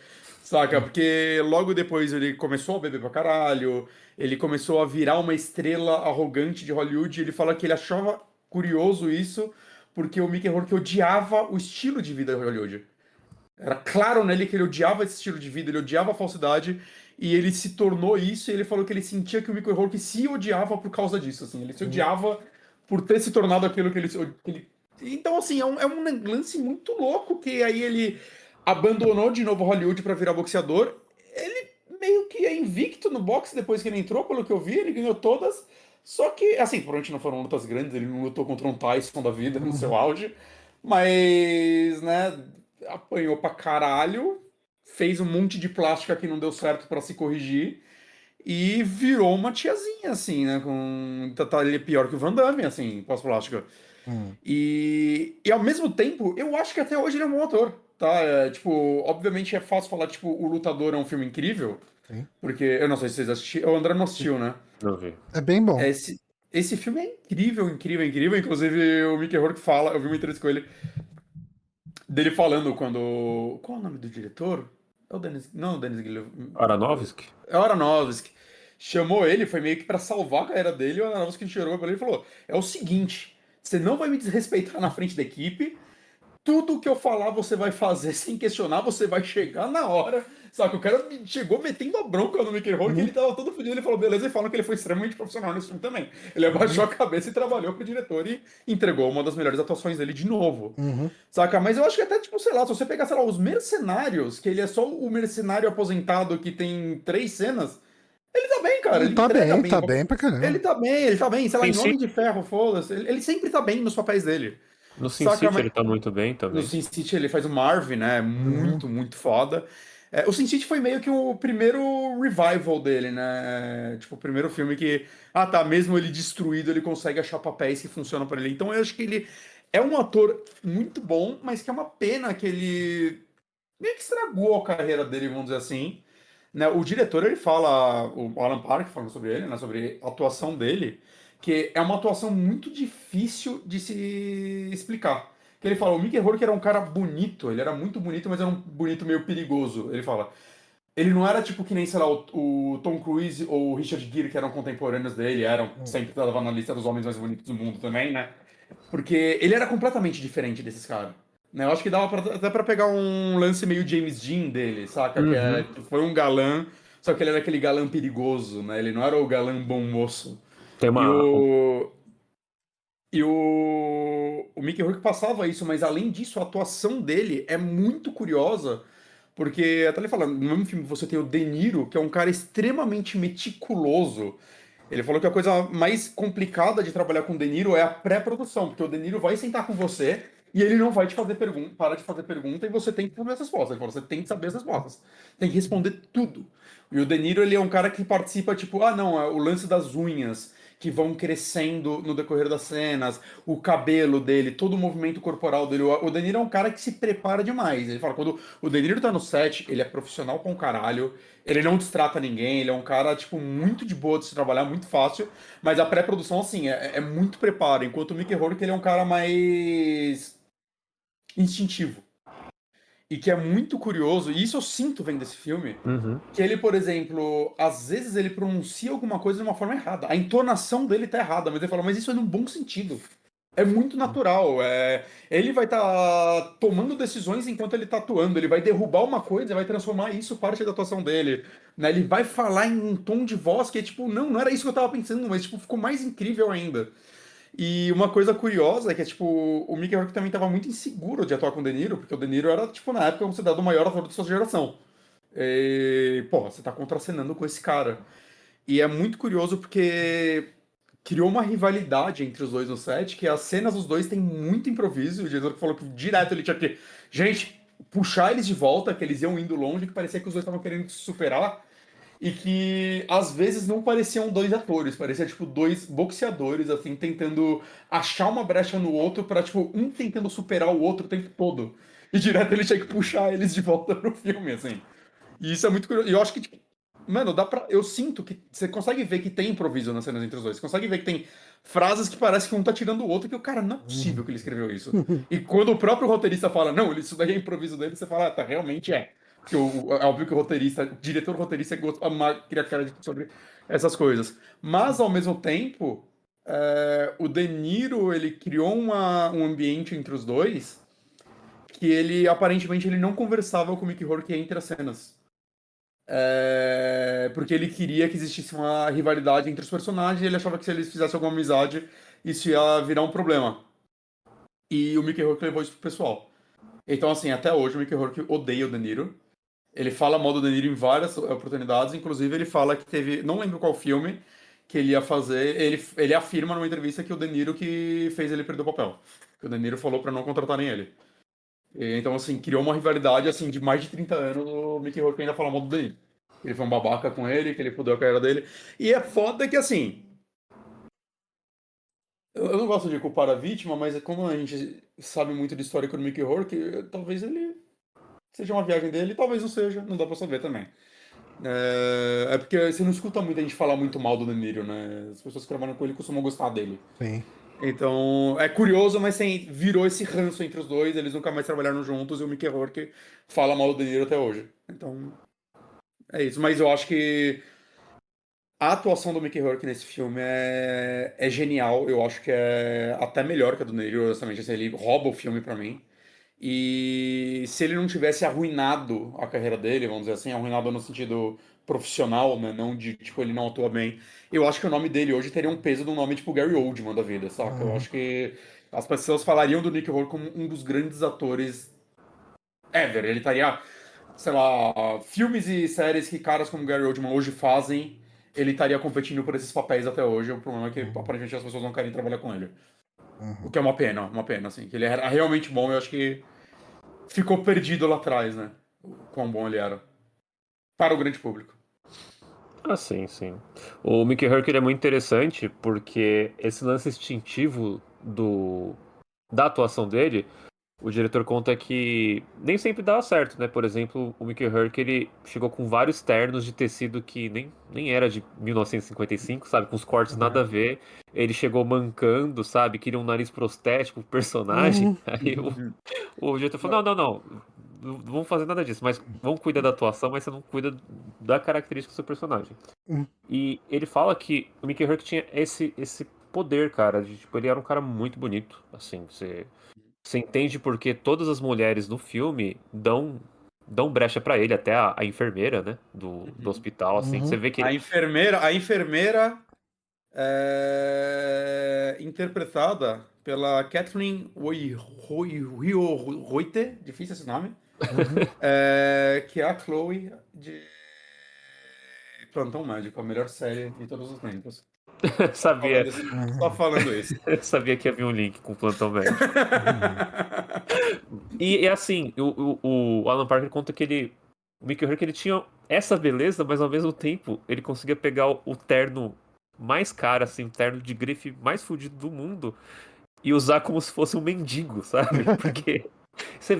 Saca? Porque logo depois ele começou a beber pra caralho, ele começou a virar uma estrela arrogante de Hollywood, e ele fala que ele achava curioso isso, porque o Mickey Rourke odiava o estilo de vida de Hollywood. Era claro nele que ele odiava esse estilo de vida, ele odiava a falsidade, e ele se tornou isso, e ele falou que ele sentia que o Mickey Rourke se odiava por causa disso, assim. Ele se odiava por ter se tornado aquilo que ele... Então, assim, é um lance muito louco, que aí ele abandonou de novo Hollywood pra virar boxeador. Ele meio que é invicto no boxe depois que ele entrou, pelo que eu vi, ele ganhou todas. Só que, assim, provavelmente não foram lutas grandes, ele não lutou contra um Tyson da vida no seu auge, mas, né, apanhou pra caralho, fez um monte de plástica que não deu certo pra se corrigir e virou uma tiazinha, assim, né, ele é pior que o Van Damme, assim, pós-plástica. E ao mesmo tempo, eu acho que até hoje ele é um bom ator, tá? Tipo, obviamente é fácil falar, tipo, O Lutador é um filme incrível, Sim. porque eu não sei se vocês assistiram, o André não assistiu, né? Não vi. É bem bom. Esse filme é incrível, incrível, incrível. Inclusive, o Mickey Rourke fala, eu vi uma entrevista com ele, dele falando quando... Qual é o nome do diretor? É o Denis... Não, o Denis Villeneuve. Aronofsky? É o Aronofsky. Chamou ele, foi meio que pra salvar a carreira dele, e o Aronofsky chegou pra ele e falou, é o seguinte, você não vai me desrespeitar na frente da equipe, tudo que eu falar você vai fazer sem questionar, você vai chegar na hora. Sabe, o cara chegou metendo a bronca no Mickey Rourke, ele tava todo fodido, ele falou, beleza, e falam que ele foi extremamente profissional nesse filme também. Ele abaixou a cabeça e trabalhou pro diretor e entregou uma das melhores atuações dele de novo. Saca? Mas eu acho que até, tipo, sei lá, se você pegar, sei lá, os Mercenários, que ele é só o mercenário aposentado que tem 3 cenas, ele tá bem, cara. Ele tá entrega bem, tá bem pra caramba. Ele tá bem, sei lá, Sim, em Homem sim. de Ferro, foda-se. Ele sempre tá bem nos papéis dele. No Sin Saca, City ele tá muito bem no também. Sin City ele faz o Marvin, né? Muito, muito foda. O Sin City foi meio que o primeiro revival dele, né? Tipo, o primeiro filme que, tá, mesmo ele destruído, ele consegue achar papéis que funcionam pra ele. Então eu acho que ele é um ator muito bom, mas que é uma pena que ele meio que estragou a carreira dele, vamos dizer assim. Né? O diretor, ele fala, o Alan Park falando sobre ele, né? Sobre a atuação dele, que é uma atuação muito difícil de se explicar. Que ele fala, o Mickey Rourke era um cara bonito, ele era muito bonito, mas era um bonito meio perigoso. Ele fala, ele não era tipo que nem, sei lá, o Tom Cruise ou o Richard Gere, que eram contemporâneos dele, sempre estavam na lista dos homens mais bonitos do mundo também, né? Porque ele era completamente diferente desses caras. Né? Eu acho que dava até pra pegar um lance meio James Dean dele, saca? Que foi um galã, só que ele era aquele galã perigoso, né? Ele não era o galã bom moço. Tem E uma. o Mickey Rourke passava isso, mas além disso, a atuação dele é muito curiosa, porque, até ele falando, no mesmo filme você tem o De Niro, que é um cara extremamente meticuloso. Ele falou que a coisa mais complicada de trabalhar com o De Niro é a pré-produção, porque o De Niro vai sentar com você e ele não vai te fazer pergunta, para de fazer pergunta e você tem que saber as respostas. Ele falou, você tem que saber as respostas, tem que responder tudo. E o De Niro, ele é um cara que participa, tipo, não, é o lance das unhas, que vão crescendo no decorrer das cenas, o cabelo dele, todo o movimento corporal dele. O De Niro é um cara que se prepara demais. Ele fala, quando o De Niro tá no set, ele é profissional com caralho, ele não destrata ninguém, ele é um cara, tipo, muito de boa de se trabalhar, muito fácil, mas a pré-produção, assim, é muito preparo, enquanto o Mickey Rourke, ele é um cara mais instintivo. E que é muito curioso, e isso eu sinto vendo esse filme, que ele, por exemplo, às vezes ele pronuncia alguma coisa de uma forma errada. A entonação dele tá errada, mas ele fala, mas isso é num bom sentido. É muito natural. Ele vai estar tomando decisões enquanto ele tá atuando. Ele vai derrubar uma coisa e vai transformar isso parte da atuação dele. Né? Ele vai falar em um tom de voz que é tipo, não era isso que eu tava pensando, mas tipo, ficou mais incrível ainda. E uma coisa curiosa é que, tipo, o Mickey Rourke também estava muito inseguro de atuar com o De Niro, porque o De Niro era, tipo, na época considerado o maior ator de sua geração. E, pô, você tá contracenando com esse cara. E é muito curioso porque criou uma rivalidade entre os dois no set, que as cenas dos dois têm muito improviso. O diretor falou que direto ele tinha que, gente, puxar eles de volta, que eles iam indo longe, que parecia que os dois estavam querendo se superar. E que às vezes não pareciam dois atores, parecia tipo dois boxeadores, assim, tentando achar uma brecha no outro pra, tipo, um tentando superar o outro o tempo todo. E direto ele tinha que puxar eles de volta pro filme, assim. E isso é muito curioso. E eu acho que, tipo, mano, dá pra. Eu sinto que você consegue ver que tem improviso nas cenas entre os dois. Você consegue ver que tem frases que parece que um tá tirando o outro, que o cara, não é possível que ele escreveu isso. E quando o próprio roteirista fala, não, isso daí é improviso dele, você fala, tá, realmente é. Porque é óbvio que o roteirista, o diretor roteirista cria cara sobre essas coisas. Mas, ao mesmo tempo, o De Niro, ele criou um ambiente entre os dois que ele, aparentemente, ele não conversava com o Mickey Rourke entre as cenas. Porque ele queria que existisse uma rivalidade entre os personagens e ele achava que se eles fizessem alguma amizade, isso ia virar um problema. E o Mickey Rourke levou isso pro pessoal. Então, assim, até hoje o Mickey Rourke odeia o De Niro. Ele fala mal do De Niro em várias oportunidades, inclusive ele fala que teve, não lembro qual filme, que ele ia fazer, ele afirma numa entrevista que o De Niro que fez ele perder o papel. Que o De Niro falou pra não contratarem ele. Então, assim, criou uma rivalidade, assim, de mais de 30 anos, o Mickey Rourke ainda fala mal do De Niro. Ele foi um babaca com ele, que ele fudeu a carreira dele. E é foda que, assim, eu não gosto de culpar a vítima, mas como a gente sabe muito de histórico do Mickey Rourke, talvez ele seja uma viagem dele, talvez não seja, não dá pra saber também. É porque você não escuta muita gente falar muito mal do De Niro, né? As pessoas que trabalham com ele costumam gostar dele. Sim. Então, é curioso, mas virou esse ranço entre os dois, eles nunca mais trabalharam juntos e o Mickey Rourke fala mal do De Niro até hoje. Então, é isso. Mas eu acho que a atuação do Mickey Rourke nesse filme é genial. Eu acho que é até melhor que a do De Niro, honestamente. Assim, ele rouba o filme pra mim. E se ele não tivesse arruinado a carreira dele, vamos dizer assim, arruinado no sentido profissional, né? Não de, tipo, ele não atua bem, eu acho que o nome dele hoje teria um peso de um nome tipo Gary Oldman da vida, saca? Eu acho que as pessoas falariam do Nick Rourke como um dos grandes atores ever. Ele estaria, sei lá, filmes e séries que caras como Gary Oldman hoje fazem, ele estaria competindo por esses papéis até hoje. O problema é que aparentemente as pessoas não querem trabalhar com ele. O que é uma pena, assim. Que ele era realmente bom, eu acho que ficou perdido lá atrás, né? O quão bom ele era. Para o grande público. Ah, sim, sim. O Mickey Rourke ele é muito interessante porque esse lance instintivo da atuação dele, o diretor conta que nem sempre dava certo, né? Por exemplo, o Mickey Rourke ele chegou com vários ternos de tecido que nem era de 1955, sabe? Com os cortes nada a ver. Ele chegou mancando, sabe? Queria um nariz prostético pro personagem. Aí o diretor falou: não vamos fazer nada disso, mas vamos cuidar da atuação, mas você não cuida da característica do seu personagem. E ele fala que o Mickey Rourke tinha esse poder, cara, de, tipo, ele era um cara muito bonito, assim, você entende porque todas as mulheres no filme dão brecha pra ele, até a enfermeira, né, do hospital, assim, você vê que A enfermeira é interpretada pela Kathleen Reuter, difícil esse nome, que é a Chloe de Plantão Médico, a melhor série de todos os tempos. sabia, Só falando isso. sabia que havia um link com o Plantão Médico. E assim, o Alan Parker conta que o Mickey Rourke ele tinha essa beleza, mas ao mesmo tempo ele conseguia pegar o terno mais cara, assim, um terno de grife mais fudido do mundo e usar como se fosse um mendigo, sabe? Porque você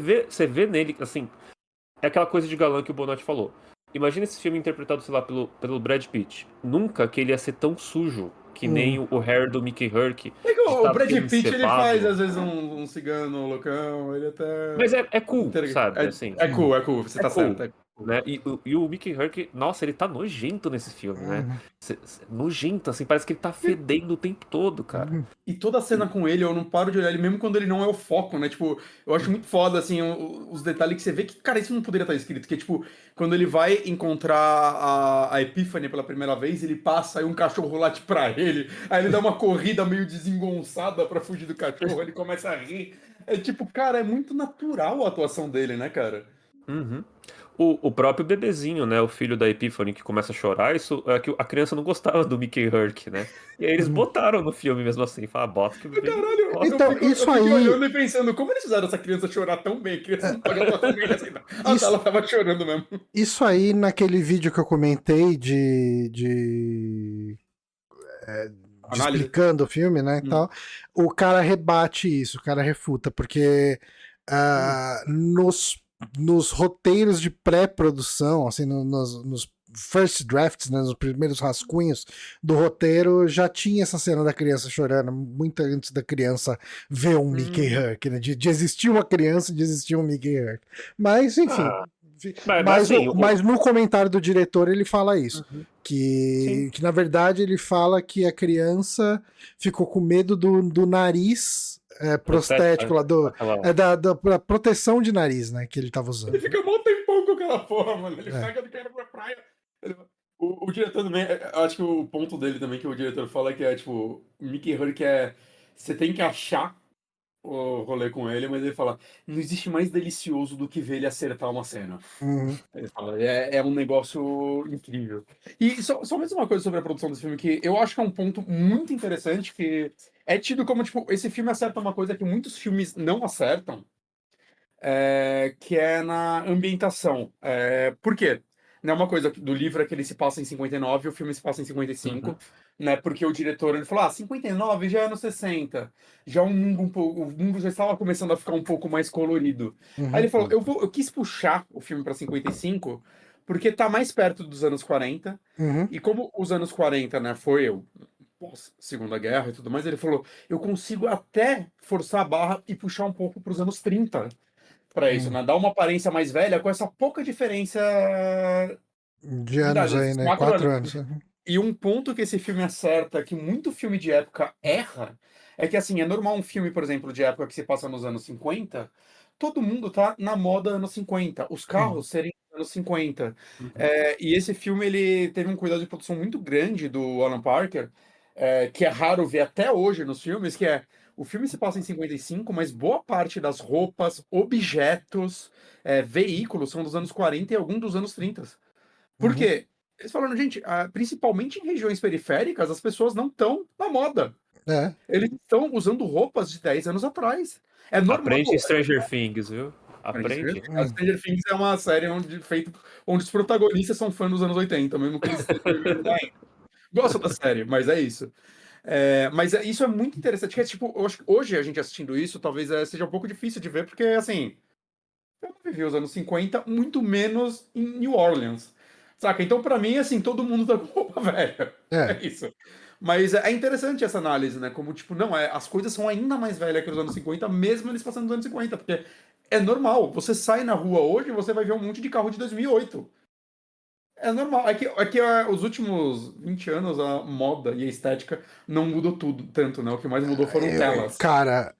vê nele, assim, é aquela coisa de galã que o Bonatti falou. Imagina esse filme interpretado, sei lá, pelo Brad Pitt. Nunca que ele ia ser tão sujo que nem o hair do Mickey Herc, É que de o estar Brad todo Pitt, ele faz, encebado. às vezes, um cigano loucão, ele até... Mas é cool, sabe? Assim, É cool, você é tá cool. certo, é cool. Né? E o Mickey Herc, nossa, ele tá nojento nesse filme, né? Nojento, assim, parece que ele tá fedendo o tempo todo, cara. E toda a cena com ele, eu não paro de olhar ele, mesmo quando ele não é o foco, né? Tipo, eu acho muito foda, assim, os detalhes que você vê que, cara, isso não poderia estar escrito. Que, tipo, quando ele vai encontrar a Epiphany pela primeira vez, ele passa e um cachorro late pra ele, aí ele dá uma corrida meio desengonçada pra fugir do cachorro, ele começa a rir. É tipo, cara, é muito natural a atuação dele, né, cara? Uhum. O próprio bebezinho, né? O filho da Epiphany que começa a chorar, isso é que a criança não gostava do Mickey Herc, né? E aí eles botaram no filme mesmo assim, fala, bota que o bebê ninguém Caralho, gosta. Então, eu isso fiquei aí. olhando e pensando, como eles fizeram essa criança chorar tão bem? A criança não pode atuar tão bem assim, não. Ah, tá, Isso, ela tava chorando mesmo. isso aí, naquele vídeo que eu comentei de Análise. explicando o filme, né, e Hum. tal, o cara rebate isso, o cara refuta, porque nos roteiros de pré-produção, assim, nos first drafts, né, nos primeiros rascunhos do roteiro, já tinha essa cena da criança chorando, muito antes da criança ver um Mickey Herc, né, de existir uma criança e de existir um Mickey Herc. Mas, enfim, Ah, mas assim, mas no comentário do diretor ele fala isso. Uhum. Sim. Que na verdade ele fala que a criança ficou com medo do nariz prostético lá, Aquela... da proteção de nariz, né, que ele tava Ele usando. fica mó tempão com aquela porra, mano. Ele É. pega do cara pra praia. O diretor também, eu acho que o ponto dele também, que o diretor fala que é, tipo, o Mickey Rourke é... Você tem que achar o rolê com ele, mas ele fala, não existe mais delicioso do que ver ele acertar uma cena. Uhum. Ele fala, é um negócio incrível. E só mais uma coisa sobre a produção desse filme, que eu acho que é um ponto muito interessante, que é tido como, tipo, esse filme acerta uma coisa que muitos filmes não acertam, que é na ambientação. Por quê? Não é uma coisa do livro é que ele se passa em 59 e o filme se passa em 55, Uhum. né? Porque o diretor ele falou: 59 já é anos 60. Já o mundo o mundo já estava começando a ficar um pouco mais colorido. Aí ele Uhum. falou: eu quis puxar o filme para 55 porque tá mais perto dos anos 40. Uhum. E como os anos 40, né, foi Segunda Guerra e tudo mais, ele falou: eu consigo até forçar a barra e puxar um pouco para os anos 30 para isso, Uhum. né? Dar uma aparência mais velha com essa pouca diferença De de anos idade, aí, esses né? 4 anos. 4 anos. Uhum. E um ponto que esse filme acerta, que muito filme de época erra, é que, assim, é normal um filme, por exemplo, de época que se passa nos anos 50, todo mundo tá na moda anos 50, os Uhum. carros serem anos 50. Uhum. E esse filme, ele teve um cuidado de produção muito grande do Alan Parker, que é raro ver até hoje nos filmes, que é, o filme se passa em 55, mas boa parte das roupas, objetos, veículos são dos anos 40 e algum dos anos 30. Por Uhum. quê? Eles falaram, gente, principalmente em regiões periféricas, as pessoas não estão na moda. É. Eles estão usando roupas de 10 anos atrás. É normal. Aprende Stranger Things, viu? Aprende. A Stranger Things é uma série onde os protagonistas são fãs dos anos 80, mesmo que eles estejam vivendo ainda. Gosto da série, mas é isso. Mas isso é muito interessante, que é tipo, eu acho que hoje a gente assistindo isso, talvez seja um pouco difícil de ver, porque assim, eu não vivi os anos 50, muito menos em New Orleans. Saca? Então, pra mim, assim, todo mundo tá com roupa velha. É. É isso. Mas é interessante essa análise, né? Como, tipo, não, as coisas são ainda mais velhas que os anos 50, mesmo eles passando dos anos 50, porque é normal. Você sai na rua hoje e você vai ver um monte de carro de 2008. É normal. Os últimos 20 anos, a moda e a estética não mudou tudo, tanto, né? O que mais mudou foram telas. Cara,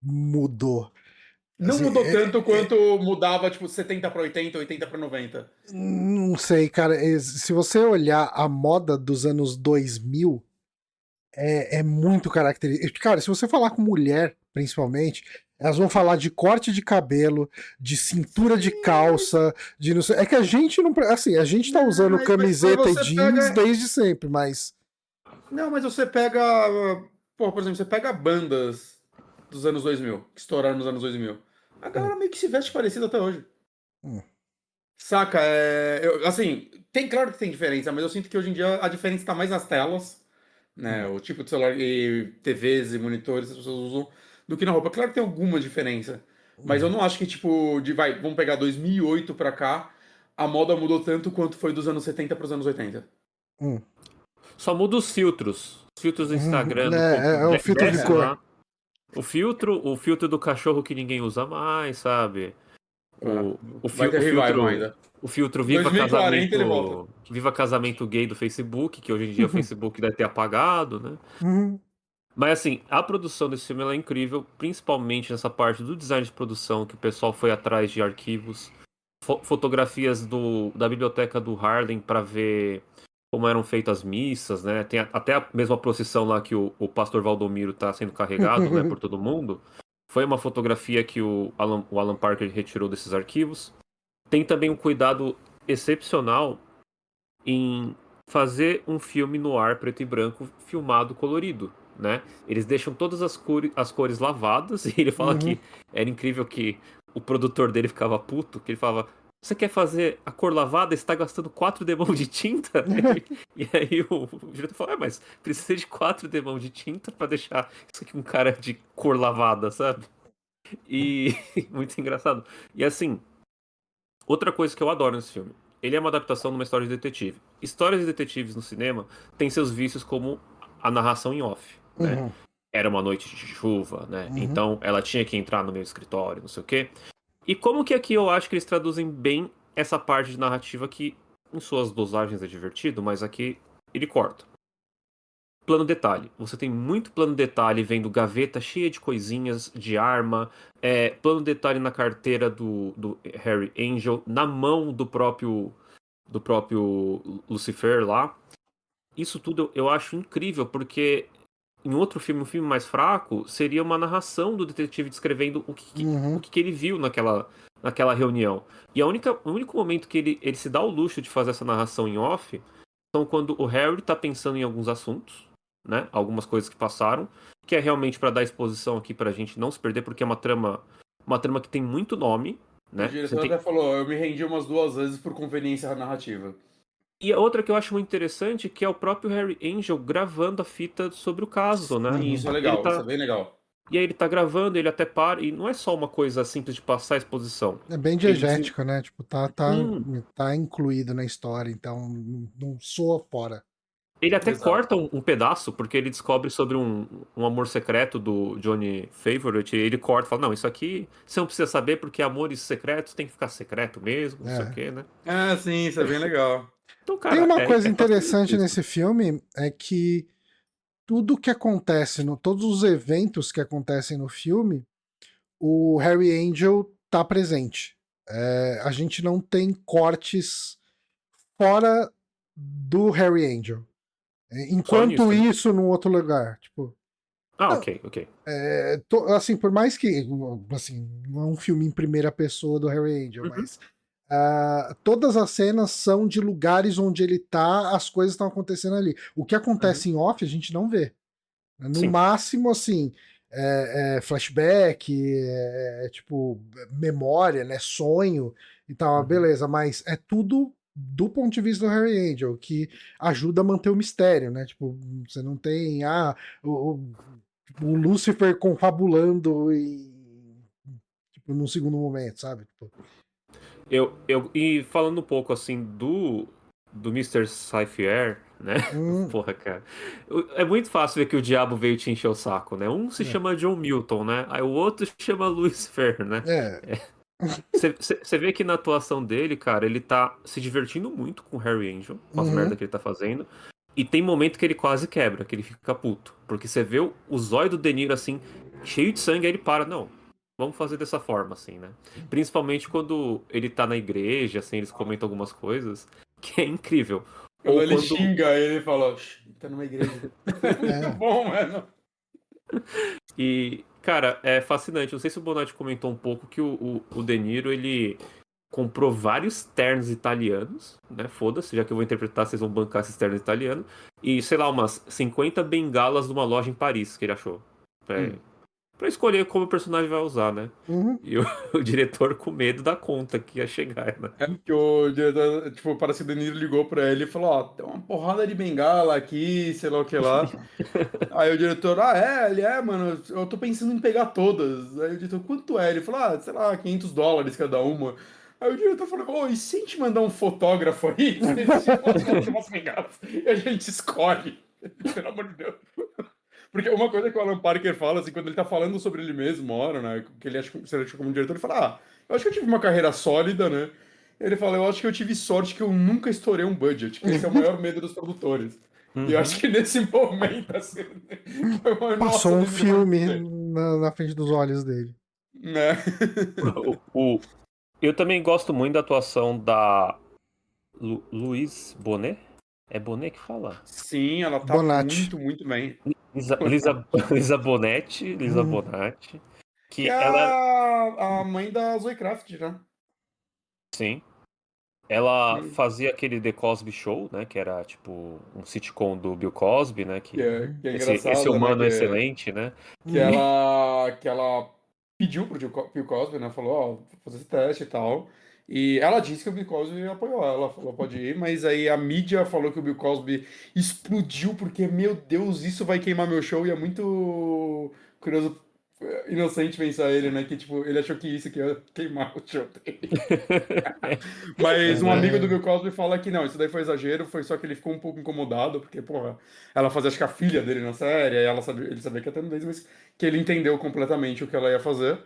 mudou. Não Assim, mudou tanto quanto mudava, tipo, 70 para 80, 80 para 90. não sei, cara. Se você olhar a moda dos anos 2000, é muito característico. Cara, se você falar com mulher, principalmente, elas vão falar de corte de cabelo, de cintura de calça, de não sei. É que a gente não. Assim, a gente tá Não, usando mas camiseta e você jeans pega. desde sempre, mas. Não, mas você pega. Pô, por exemplo, você pega bandas dos anos 2000, que estouraram nos anos 2000. A Hum, galera meio que se veste parecido até hoje. hum, Saca? Assim, Claro que tem diferença, mas eu sinto que hoje em dia a diferença está mais nas telas, né? O tipo de celular e TVs e monitores as pessoas usam do que na roupa. Claro que tem alguma diferença, mas eu não acho que, tipo, vamos pegar 2008 pra cá, a moda mudou tanto quanto foi dos anos 70 para os anos 80. Hum. Só muda os filtros. Os filtros do Instagram É o filtro de desce cor. lá. O filtro do cachorro que ninguém usa mais, sabe? Vai ter revival ainda. O filtro 2040 ele volta. Viva Casamento Gay do Facebook, que hoje em dia o Facebook deve ter apagado, né? Mas assim, a produção desse filme ela é incrível, principalmente nessa parte do design de produção, que o pessoal foi atrás de arquivos, fotografias da biblioteca do Harlem para ver como eram feitas as missas, né? Tem até a mesma procissão lá que o pastor Valdomiro está sendo carregado, né, por todo mundo. Foi uma fotografia que o Alan Parker retirou desses arquivos. Tem também um cuidado excepcional em fazer um filme no ar preto e branco filmado colorido, né? Eles deixam todas as cores lavadas e ele fala que era incrível que o produtor dele ficava puto, que ele falava: você quer fazer a cor lavada? Você está gastando 4 demãos de tinta? E aí o diretor falou: mas precisa de 4 demãos de tinta para deixar isso aqui um cara de cor lavada, sabe? E muito engraçado. E assim, outra coisa que eu adoro nesse filme, ele é uma adaptação de uma história de detetive. Histórias de detetives no cinema têm seus vícios como a narração em off, né? Era uma noite de chuva, né? Então ela tinha que entrar no meu escritório, não sei o quê. E como que aqui eu acho que eles traduzem bem essa parte de narrativa que, em suas dosagens, é divertido, mas aqui ele corta. Plano detalhe. Você tem muito plano detalhe vendo gaveta cheia de coisinhas, de arma, plano detalhe na carteira do Harry Angel, na mão do próprio Lucifer lá. Isso tudo eu acho incrível, porque em outro filme, um filme mais fraco, seria uma narração do detetive descrevendo o que ele viu naquela reunião. E o único momento que ele se dá o luxo de fazer essa narração em off são quando o Harry tá pensando em alguns assuntos, né? Algumas coisas que passaram, que é realmente para dar exposição aqui pra gente não se perder, porque é uma trama que tem muito nome, né? O diretor até falou: eu me rendi umas 2 vezes por conveniência narrativa. E a outra que eu acho muito interessante, que é o próprio Harry Angel gravando a fita sobre o caso, né? E isso é legal, isso é bem legal. E aí ele tá gravando, ele até para, e não é só uma coisa simples de passar a exposição. É bem diegético, né? Tipo, tá incluído na história, então não soa fora. Ele até corta um pedaço, porque ele descobre sobre um amor secreto do Johnny Favorite, e ele corta e fala: não, isso aqui você não precisa saber, porque amores secretos tem que ficar secreto mesmo, não sei o quê, né? Ah, sim, isso é bem legal. Então, cara, tem uma coisa interessante nesse filme, é que tudo que acontece, todos os eventos que acontecem no filme, o Harry Angel tá presente. A gente não tem cortes fora do Harry Angel. Enquanto isso, num outro lugar. Tipo, ok. assim, por mais que assim, não é um filme em primeira pessoa do Harry Angel, mas todas as cenas são de lugares onde ele tá, as coisas estão acontecendo ali. O que acontece em off a gente não vê. No máximo, assim, flashback, tipo, memória, né, sonho e tal, beleza, mas é tudo do ponto de vista do Harry Angel, que ajuda a manter o mistério, né, tipo, você não tem, o Lucifer confabulando tipo, num segundo momento, sabe? Tipo... E falando um pouco, assim, do Mr. Cypher, né? Porra, cara. É muito fácil ver que o diabo veio te encher o saco, né? Um se chama John Milton, né? Aí o outro se chama Lucifer, né? Você vê que na atuação dele, cara, ele tá se divertindo muito com o Harry Angel, com as merdas que ele tá fazendo. E tem momento que ele quase quebra, que ele fica puto. Porque você vê o zóio do De Niro, assim, cheio de sangue, aí ele para. Não, vamos fazer dessa forma, assim, né? Principalmente quando ele tá na igreja, assim, eles comentam algumas coisas, que é incrível. Quando ele xinga, ele fala: tá numa igreja. Muito bom, mano. E, cara, é fascinante. Não sei se o Bonatti comentou um pouco que o De Niro, ele comprou vários ternos italianos, né? Foda-se, já que eu vou interpretar, vocês vão bancar esses ternos italianos. E, sei lá, umas 50 bengalas de uma loja em Paris que ele achou. pra escolher como o personagem vai usar, né? Uhum. E o diretor com medo da conta que ia chegar, né? É que o diretor, tipo, parece que o De Niro ligou pra ele e falou, ó, tem uma porrada de bengala aqui, sei lá o que lá. Aí o diretor, mano, eu tô pensando em pegar todas. Aí o diretor, quanto é? Ele falou, sei lá, $500 cada uma. Aí o diretor falou, ô, e se a gente mandar um fotógrafo aí? Você mostra umas bengalas e a gente escolhe. Pelo amor de Deus. Porque uma coisa que o Alan Parker fala, assim, quando ele tá falando sobre ele mesmo, uma hora, né, que ele acha que se ele acha como diretor, ele fala, eu acho que eu tive uma carreira sólida, né? Ele fala, eu acho que eu tive sorte que eu nunca estourei um budget, que esse é o maior medo dos produtores. E eu acho que nesse momento, assim, foi uma Passou nossa, um Deus, pelo amor de filme Deus. na frente dos olhos dele. Né? Eu também gosto muito da atuação da Louise Bonet. É Bonet que fala? Sim, ela tá Bonatti. muito, muito bem. Lisa Bonetti, Lisa Uhum. Bonatti, Que que é ela, a mãe da Zoe Kravitz, né? sim, ela Hum, fazia aquele The Cosby Show, né, que era tipo um sitcom do Bill Cosby, né, Que que é esse engraçada, né? humano excelente, né? Que Uhum. ela pediu pro Bill Cosby, né? Falou, vou fazer esse teste e tal. E ela disse que o Bill Cosby apoiou ela, falou, pode ir, mas aí a mídia falou que o Bill Cosby explodiu porque, meu Deus, isso vai queimar meu show, e é muito curioso, inocente pensar ele, né? Que, tipo, ele achou que isso que ia queimar o show dele. Mas Mas um amigo é. do Bill Cosby fala que não, isso daí foi exagero, foi só que ele ficou um pouco incomodado, porque, porra, ela fazia acho que a filha dele na série, aí ele sabia que ia ter nudez, mas que ele entendeu completamente o que ela ia fazer,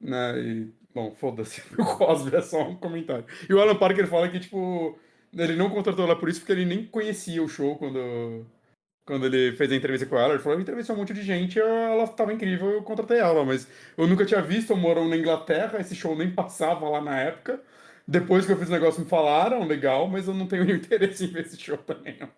né? E, bom, foda-se, o Cosby é só um comentário. E o Alan Parker fala que, tipo, ele não contratou ela por isso porque ele nem conhecia o show quando ele fez a entrevista com ela. Ele falou: eu entrevistei um monte de gente, ela tava incrível, eu contratei ela, mas eu nunca tinha visto, eu moro na Inglaterra, esse show nem passava lá na época. Depois que eu fiz o negócio me falaram, legal, mas eu não tenho nenhum interesse em ver esse show também, não.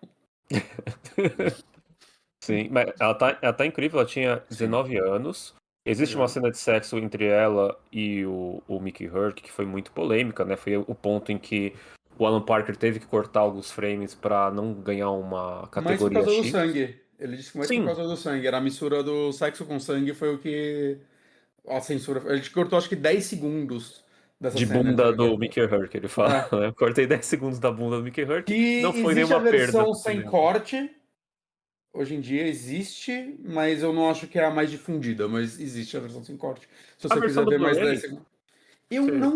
Sim, mas ela tá incrível, ela tinha Sim. 19 anos. Existe uma Exato. cena de sexo entre ela e o Mickey Hurk que foi muito polêmica, né? Foi o ponto em que o Alan Parker teve que cortar alguns frames pra não ganhar uma Mais por categoria causa do X. sangue. Ele disse que mais por Sim, causa do sangue. Era a mistura do sexo com sangue, foi o que. A censura. A gente cortou acho que 10 segundos dessa de cena. bunda do Mickey Hurk, ele fala, É. né? Eu cortei 10 segundos da bunda do Mickey Que Hurk, não foi existe a nenhuma perda versão pro sem cinema. corte. Hoje em dia existe, mas eu não acho que é a mais difundida, mas existe a versão sem corte. Se A você versão quiser do ver mais 10 Blu-ray, segundos.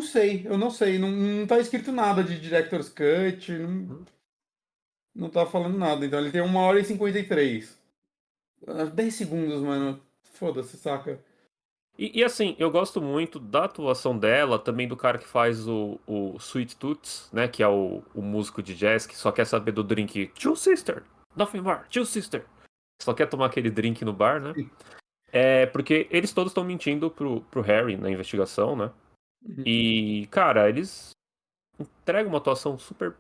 você... Eu não sei, não tá escrito nada de Director's Cut, não tá falando nada. Então ele tem 1 hora e 53. 10 segundos, mano. Foda-se, saca? E assim, eu gosto muito da atuação dela, também do cara que faz o Sweet Toots, né? Que é o músico de jazz que só quer saber do drink Two Sister, nothing more, Two Sister. Só quer tomar aquele drink no bar, né? É porque eles todos estão mentindo pro Harry na investigação, né? Uhum. E, cara, eles entregam uma atuação super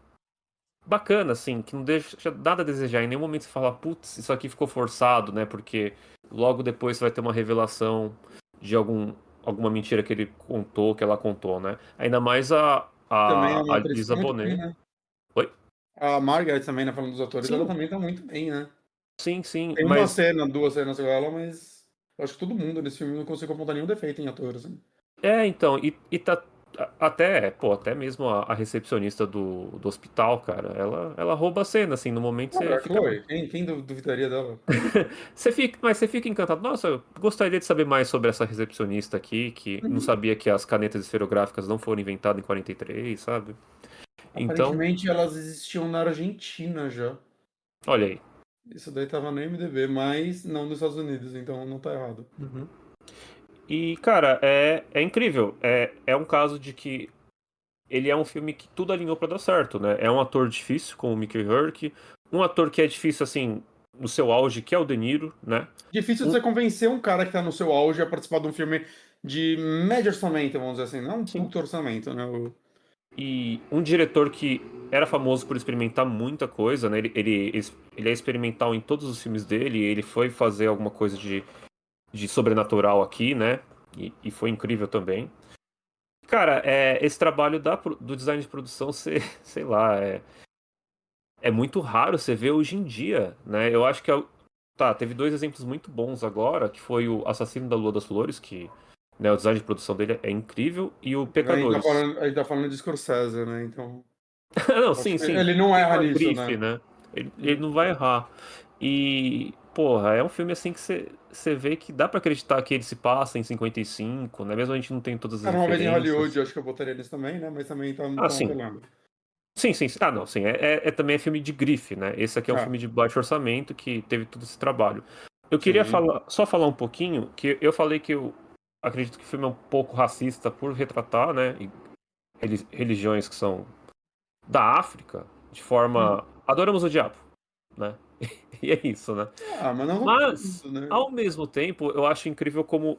bacana, assim, que não deixa nada a desejar. Em nenhum momento você fala, putz, isso aqui ficou forçado, né? Porque logo depois você vai ter uma revelação de alguma mentira que ele contou, que ela contou, né? Ainda mais Também é a uma atriz que tá Lisa muito bem, Bonet. né? Oi? A Margaret também, né? Falando dos atores, ela Sim, também tá muito bem, né? sim, sim. Tem uma Mas cena, 2 cenas com ela, mas eu acho que todo mundo nesse filme não consegue apontar nenhum defeito em ator, assim. então, e tá até, pô, até mesmo a recepcionista do hospital, cara, ela rouba a cena, assim, no momento você Cara, a fica. Chloe, quem duvidaria dela? Mas você fica encantado. Nossa, eu gostaria de saber mais sobre essa recepcionista aqui, que não Uhum. sabia que as canetas esferográficas não foram inventadas em 43, sabe? Então, Aparentemente elas existiam na Argentina já. olha aí. Isso daí tava no IMDb, mas não nos Estados Unidos, então não tá errado. Uhum. E, cara, é incrível. É um caso de que ele é um filme que tudo alinhou pra dar certo, né? É um ator difícil, como o Mickey Rourke. Um ator que é difícil, assim, no seu auge, que é o De Niro, né? Difícil de Um, você convencer um cara que tá no seu auge a participar de um filme de médio orçamento, vamos dizer assim, não um sim. puto orçamento, né? E um diretor que era famoso por experimentar muita coisa, né? Ele é experimental em todos os filmes dele. Ele foi fazer alguma coisa de sobrenatural aqui, né? E foi incrível também. Cara, esse trabalho do design de produção, sei lá, é muito raro você ver hoje em dia, né? Eu acho que Tá, teve dois exemplos muito bons agora, que foi o Assassino da Lua das Flores, que, né, o design de produção dele é incrível, e o Pecadores. A gente tá falando de Scorsese, né? Então. Não, Acho sim, que sim. ele não erra Uma nisso, grife, né? né? Ele não vai errar. E, porra, é um filme assim que você vê que dá pra acreditar que ele se passa em 55, né? Mesmo a gente não tem todas as Era uma vez em Hollywood, referências. eu acho que eu botaria nisso também, né? Mas também Ah, estão sim. apelando. Sim, sim, sim. Ah, não, sim. Também é filme de grife, né? Esse aqui é um Ah, filme de baixo orçamento que teve todo esse trabalho. Eu queria sim. só falar um pouquinho, que eu falei que eu acredito que o filme é um pouco racista por retratar, né? Religiões que são da África de Uhum. forma. Adoramos o diabo, né? E é isso, né? Ah, mas não Mas, tudo, né? ao mesmo tempo, eu acho incrível como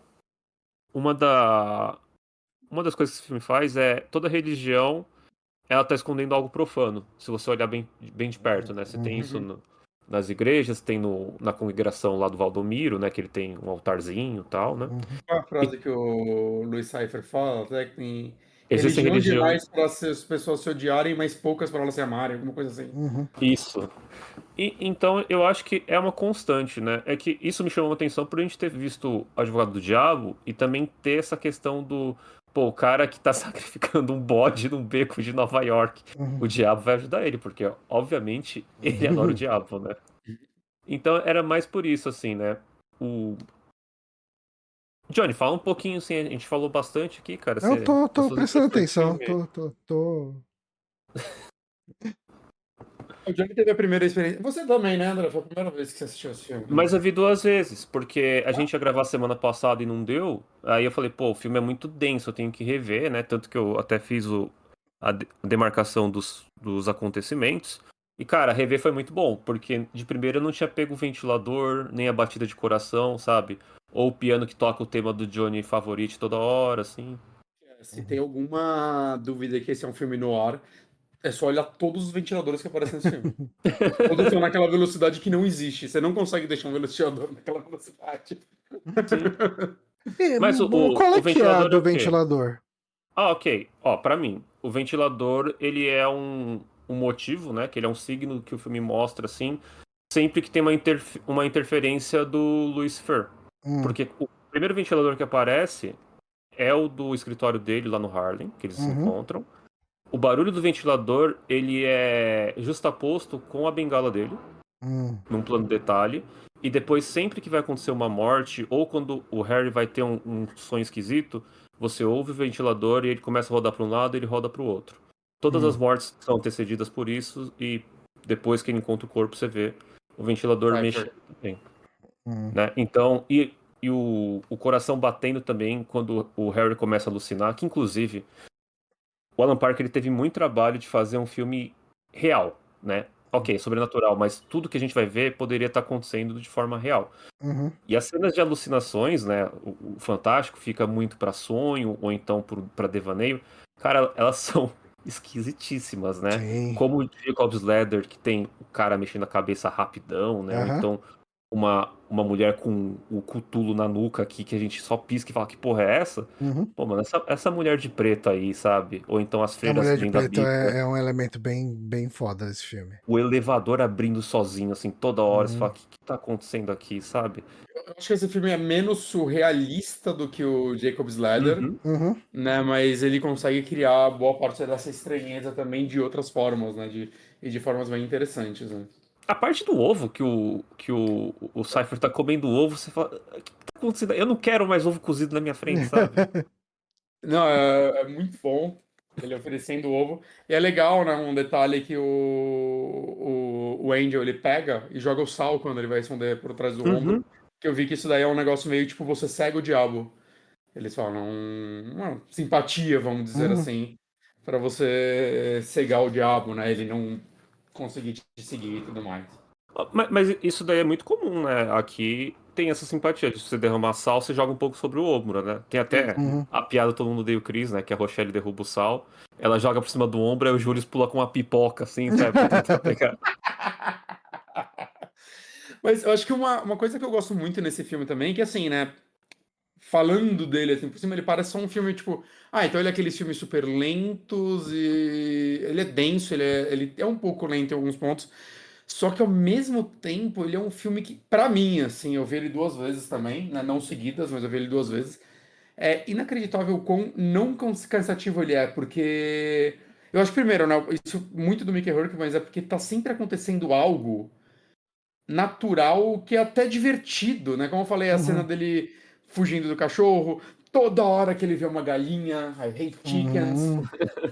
uma da. Uma das coisas que esse filme faz é toda religião ela tá escondendo algo profano. Se você olhar bem de perto, né? Você tem isso Uhum. nas igrejas, tem na congregação lá do Valdomiro, né? Que ele tem um altarzinho e tal, né? Qual a E frase que o Louis Cypher fala? Até que tem existem religião religiões. demais para as pessoas se odiarem, mas poucas para elas se amarem, alguma coisa assim. Isso. E então eu acho que é uma constante, né? É que isso me chamou a atenção por a gente ter visto Advogado do Diabo e também ter essa questão do, pô, o cara que tá sacrificando um bode num beco de Nova York. O diabo vai ajudar ele, porque obviamente ele adora o diabo, né? Então era mais por isso, assim, né? O Johnny, fala um pouquinho, assim, a gente falou bastante aqui, cara. Eu Você, tô, das tô suas prestando impressões do atenção, filme. tô. O Johnny teve a primeira experiência. Você também, né, André? Foi a primeira vez que você assistiu esse filme, né? Mas eu vi duas vezes, porque a gente ia gravar semana passada e não deu. Aí eu falei, pô, o filme é muito denso, eu tenho que rever, né? Tanto que eu até fiz a demarcação dos acontecimentos. E, cara, rever foi muito bom, porque de primeira eu não tinha pego o ventilador, nem a batida de coração, sabe? Ou o piano que toca o tema do Johnny favorito toda hora, assim. Se tem alguma dúvida que esse é um filme no ar, é só olhar todos os ventiladores que aparecem nesse filme. Todos estão naquela velocidade que não existe. Você não consegue deixar um ventilador naquela velocidade. Sim. E, Mas qual o é que é a ventilador é do o quê? ventilador? Ah, ok. Ó, pra mim, o ventilador, ele é um motivo, né? Que ele é um signo que o filme mostra, assim, sempre que tem uma interferência do Lucifer. Hum, Porque o primeiro ventilador que aparece é o do escritório dele lá no Harlem, que eles se uhum, encontram. O barulho do ventilador, ele é justaposto com a bengala dele, hum, num plano de detalhe. E depois, sempre que vai acontecer uma morte, ou quando o Harry vai ter um sonho esquisito, você ouve o ventilador e ele começa a rodar para um lado e ele roda para o outro. Todas as hum, mortes são antecedidas por isso, e depois que ele encontra o corpo, você vê o ventilador mexendo Cypher. também, hum, né? Então, e o coração batendo também quando o Harry começa a alucinar, que inclusive o Alan Parker ele teve muito trabalho de fazer um filme real, né? Ok, sobrenatural, mas tudo que a gente vai ver poderia estar acontecendo de forma real. uhum. E as cenas de alucinações, né? O Fantástico fica muito pra sonho ou então pra devaneio. Cara, elas são esquisitíssimas, né? Sim. Como o Jacob's Ladder, que tem o cara mexendo a cabeça rapidão, né? Ou Aham. então uma mulher com o cutulo na nuca aqui, que a gente só pisca e fala que porra é essa? Uhum. Pô, mano, essa mulher de preto aí, sabe? Ou então as A freiras Mulher de lendo a Preto Bíblia. é um elemento bem foda desse filme. O elevador abrindo sozinho, assim, toda hora. Você Uhum. fala, o que tá acontecendo aqui, sabe? Eu acho que esse filme é menos surrealista do que o Jacob's Ladder, Uhum. Uhum. né? Mas ele consegue criar boa parte dessa estranheza também de outras formas, né? E de formas bem interessantes, né? A parte do ovo, que o Cypher tá comendo ovo, você fala, o que tá acontecendo? Eu não quero mais ovo cozido na minha frente, sabe? Não, é muito bom ele oferecendo o ovo. E é legal, né? Um detalhe que o Angel ele pega e joga o sal quando ele vai esconder por trás do ombro. Uhum. Que eu vi que isso daí é um negócio meio tipo você cega o diabo. Eles falam uma simpatia, vamos dizer Uhum. assim, para você cegar o diabo, né? Ele não conseguir te seguir e tudo mais. Mas isso daí é muito comum, né? Aqui tem essa simpatia de você derramar sal, você joga um pouco sobre o ombro, né? Tem até Uhum. a piada Todo Mundo Odeia o Chris, né? Que a Rochelle derruba o sal, ela joga por cima do ombro, aí o Julius pula com uma pipoca, assim, sabe? Pra tentar pegar. Mas eu acho que uma coisa que eu gosto muito nesse filme também, que assim, né? Falando dele assim por cima, ele parece só um filme tipo. Ah, então ele é aqueles filmes super lentos e. Ele é denso, ele é um pouco lento em alguns pontos. Só que ao mesmo tempo, ele é um filme que, pra mim, assim, eu vi ele 2 vezes também, né? Não seguidas, mas eu vi ele 2 vezes. É inacreditável o quão não cansativo ele é, porque. Eu acho, primeiro, né? Isso muito do Mickey Rourke, mas é porque tá sempre acontecendo algo natural que é até divertido, né? Como eu falei, a cena Uhum. dele fugindo do cachorro, toda hora que ele vê uma galinha, I hate chickens, Uhum.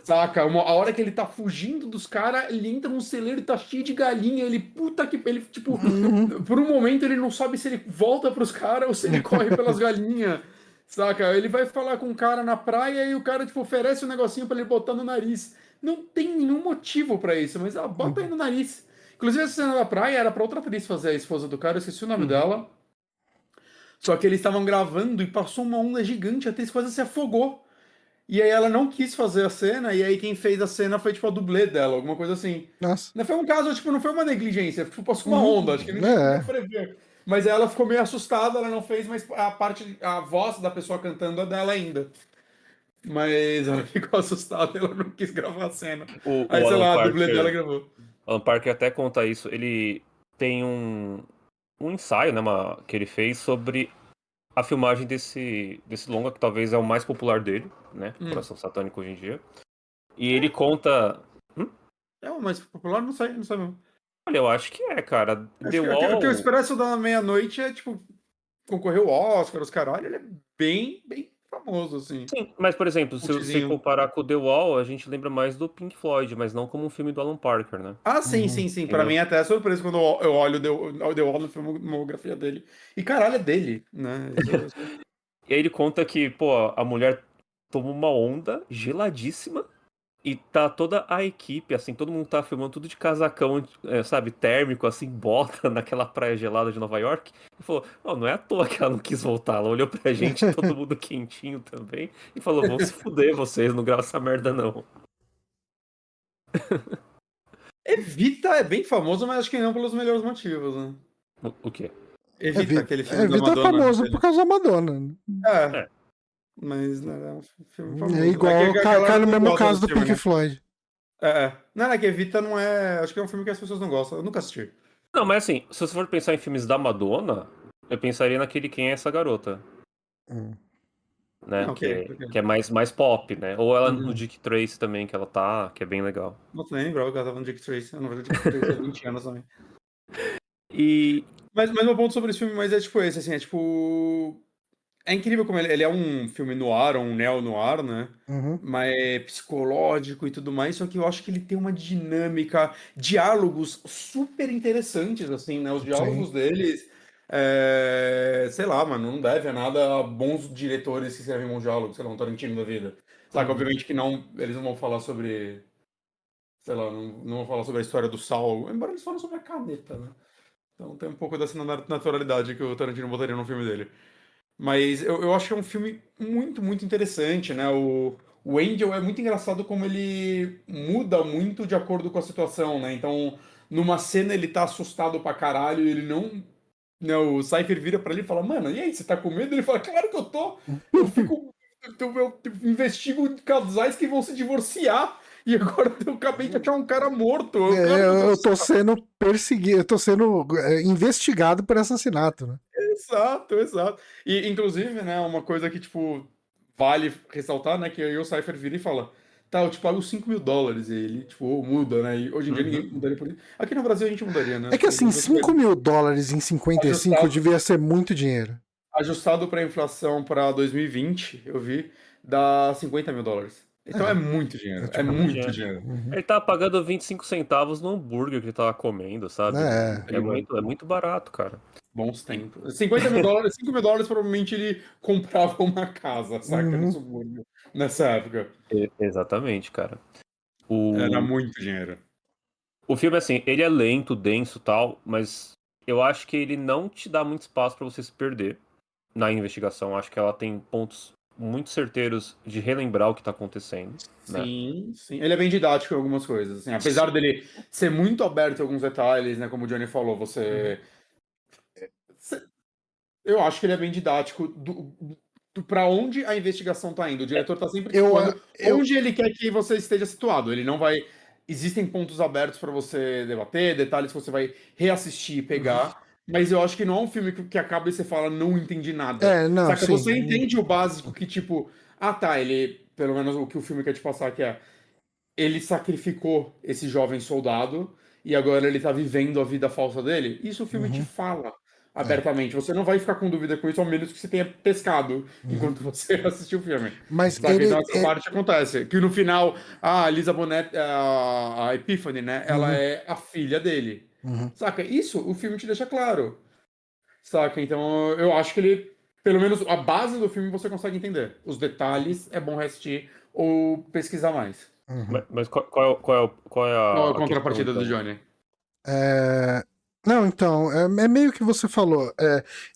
saca? A hora que ele tá fugindo dos caras, ele entra num celeiro e tá cheio de galinha, ele, puta que... Ele, tipo, Uhum. por um momento ele não sabe se ele volta pros caras ou se ele corre pelas galinhas, saca? Ele vai falar com um cara na praia e o cara, tipo, oferece um negocinho pra ele botar no nariz. Não tem nenhum motivo pra isso, mas bota aí no nariz. Inclusive, essa cena da praia era pra outra atriz fazer a esposa do cara, eu esqueci o nome Uhum. dela. Só que eles estavam gravando e passou uma onda gigante, a atriz quase se afogou. E aí ela não quis fazer a cena, e aí quem fez a cena foi tipo a dublê dela, alguma coisa assim. Nossa. Não foi um caso, tipo, não foi uma negligência, tipo, passou uma onda, acho que Uhum. ninguém podia É. prever. Mas ela ficou meio assustada, ela não fez mais a voz da pessoa cantando é dela ainda. Mas ela ficou assustada, ela não quis gravar a cena. Aí, O sei Alan lá, a dublê dela Parker. gravou. Alan Parker até conta isso. Ele tem um ensaio, né, que ele fez sobre a filmagem desse longa, que talvez é o mais popular dele, né? Coração Satânico hoje em dia. E ele conta. É o mais popular, não sei, não sei não. Olha, eu acho que é, cara. Acho The que o Wall. Expresso da Meia-Noite é, tipo, concorreu ao Oscar, os caralho, ele é bem, bem famoso, assim. Sim, mas por exemplo, se você Cultzinho. comparar com The Wall, a gente lembra mais do Pink Floyd, mas não como um filme do Alan Parker, né? Ah, sim, Uhum. sim, sim. Pra mim Entendeu? é até surpresa quando eu olho o The Wall na filmografia dele. E caralho, é dele, né? E aí ele conta que, pô, a mulher toma uma onda geladíssima e tá toda a equipe, assim, todo mundo tá filmando tudo de casacão, sabe, térmico, assim, bota naquela praia gelada de Nova York. E falou, oh, não é à toa que ela não quis voltar. Ela olhou pra gente, todo mundo quentinho também, e falou, vão se fuder vocês, não grava essa merda não. Evita é bem famoso, mas acho que não pelos melhores motivos, né? O quê? Evita, aquele filme da Evita é Madonna. famoso por causa da Madonna, né? É, É. mas né, é um filme É famoso. É que igual, a galera cai no não mesmo gosta caso desse do filme, Pink né? Floyd. Não, é que Evita não é. Acho que é um filme que as pessoas não gostam. Eu nunca assisti. Não, mas assim, se você for pensar em filmes da Madonna, eu pensaria naquele Quem é essa garota, Hum. né? Ok, Que é ok. mais pop, né? Ou ela no Uhum. Dick Tracy também, que ela tá, que é bem legal. Nossa, nem lembrava que ela tava no Dick Tracy. Eu não vejo Dick Tracy há 20 anos também. E. Mas meu ponto sobre esse filme mais é tipo esse, assim, é tipo. É incrível como ele é um filme noir, ou um neo-noir, né? Uhum. Mas é psicológico e tudo mais, só que eu acho que ele tem uma dinâmica, diálogos super interessantes, assim, né? Os Sim. diálogos deles, sei lá, mano, não deve a nada a bons diretores que escrevem bons diálogos, sei lá, um Tarantino da vida. Sabe, Uhum. obviamente que não, eles não vão falar sobre, sei lá, não vão falar sobre a história do Saul, embora eles falem sobre a caneta, né? Então tem um pouco dessa naturalidade que o Tarantino botaria no filme dele. Mas eu acho que é um filme muito, muito interessante, né? O Angel é muito engraçado como ele muda muito de acordo com a situação, né? Então, numa cena ele tá assustado pra caralho e ele não. Né, o Cypher vira pra ele e fala, mano, e aí, você tá com medo? Ele fala, claro que eu tô. Eu fico. Eu investigo casais que vão se divorciar e agora eu acabei de achar um cara morto. Claro que eu tô Eu tô assustado. sendo perseguido, eu tô sendo investigado por assassinato, né? Exato, exato. E, inclusive, né, uma coisa que, tipo, vale ressaltar, né, que aí o Cypher vira e fala, tá, eu te pago US$ 5.000. E ele, tipo, muda, né, e hoje em dia ninguém Uhum. mudaria por isso. Aqui no Brasil a gente mudaria, né, É acho que que o assim, Brasil foi US$ 5.000 em 55 ajustado, devia ser muito dinheiro. ajustado pra inflação pra 2020, eu vi, dá US$ 50.000. Então É é tipo. Muito muito dinheiro. dinheiro. Uhum. Ele tava pagando 25 centavos no hambúrguer que ele tava comendo, sabe? É. É muito barato, cara. Bons tempos. US$ 50.000, US$ 5.000 provavelmente ele comprava uma casa, saca, no Uhum. subúrbio, nessa época. Exatamente, cara. Era O, muito dinheiro. o filme, assim, ele é lento, denso e tal, mas eu acho que ele não te dá muito espaço pra você se perder na investigação. Acho que ela tem pontos muito certeiros de relembrar o que tá acontecendo, né? Sim, sim. Ele é bem didático em algumas coisas, assim. Apesar dele ser muito aberto em alguns detalhes, né? Como o Johnny falou, eu acho que ele é bem didático para onde a investigação tá indo. O diretor tá sempre te Eu, situando eu, onde ele quer que você esteja situado. Ele não vai. existem pontos abertos pra você debater, detalhes que você vai reassistir e pegar, mas eu acho que não é um filme que acaba e você fala, não entendi nada. Não, Saca? sim. Você entende o básico que, tipo, ele, pelo menos o que o filme quer te passar, que é, ele sacrificou esse jovem soldado e agora ele tá vivendo a vida falsa dele. Isso o filme te fala abertamente. Você não vai ficar com dúvida com isso, ao menos que você tenha pescado enquanto você assistiu o filme. Mas Saca? Então essa parte acontece. Que no final, a Lisa Bonet, a Epiphany, né? Ela é a filha dele. Saca? Isso o filme te deixa claro. Saca? Então eu acho que ele, pelo menos a base do filme você consegue entender. Os detalhes é bom reassistir ou pesquisar mais. Mas qual é Qual é a a questão, contrapartida do então? Johnny? Não, então, é meio que você falou.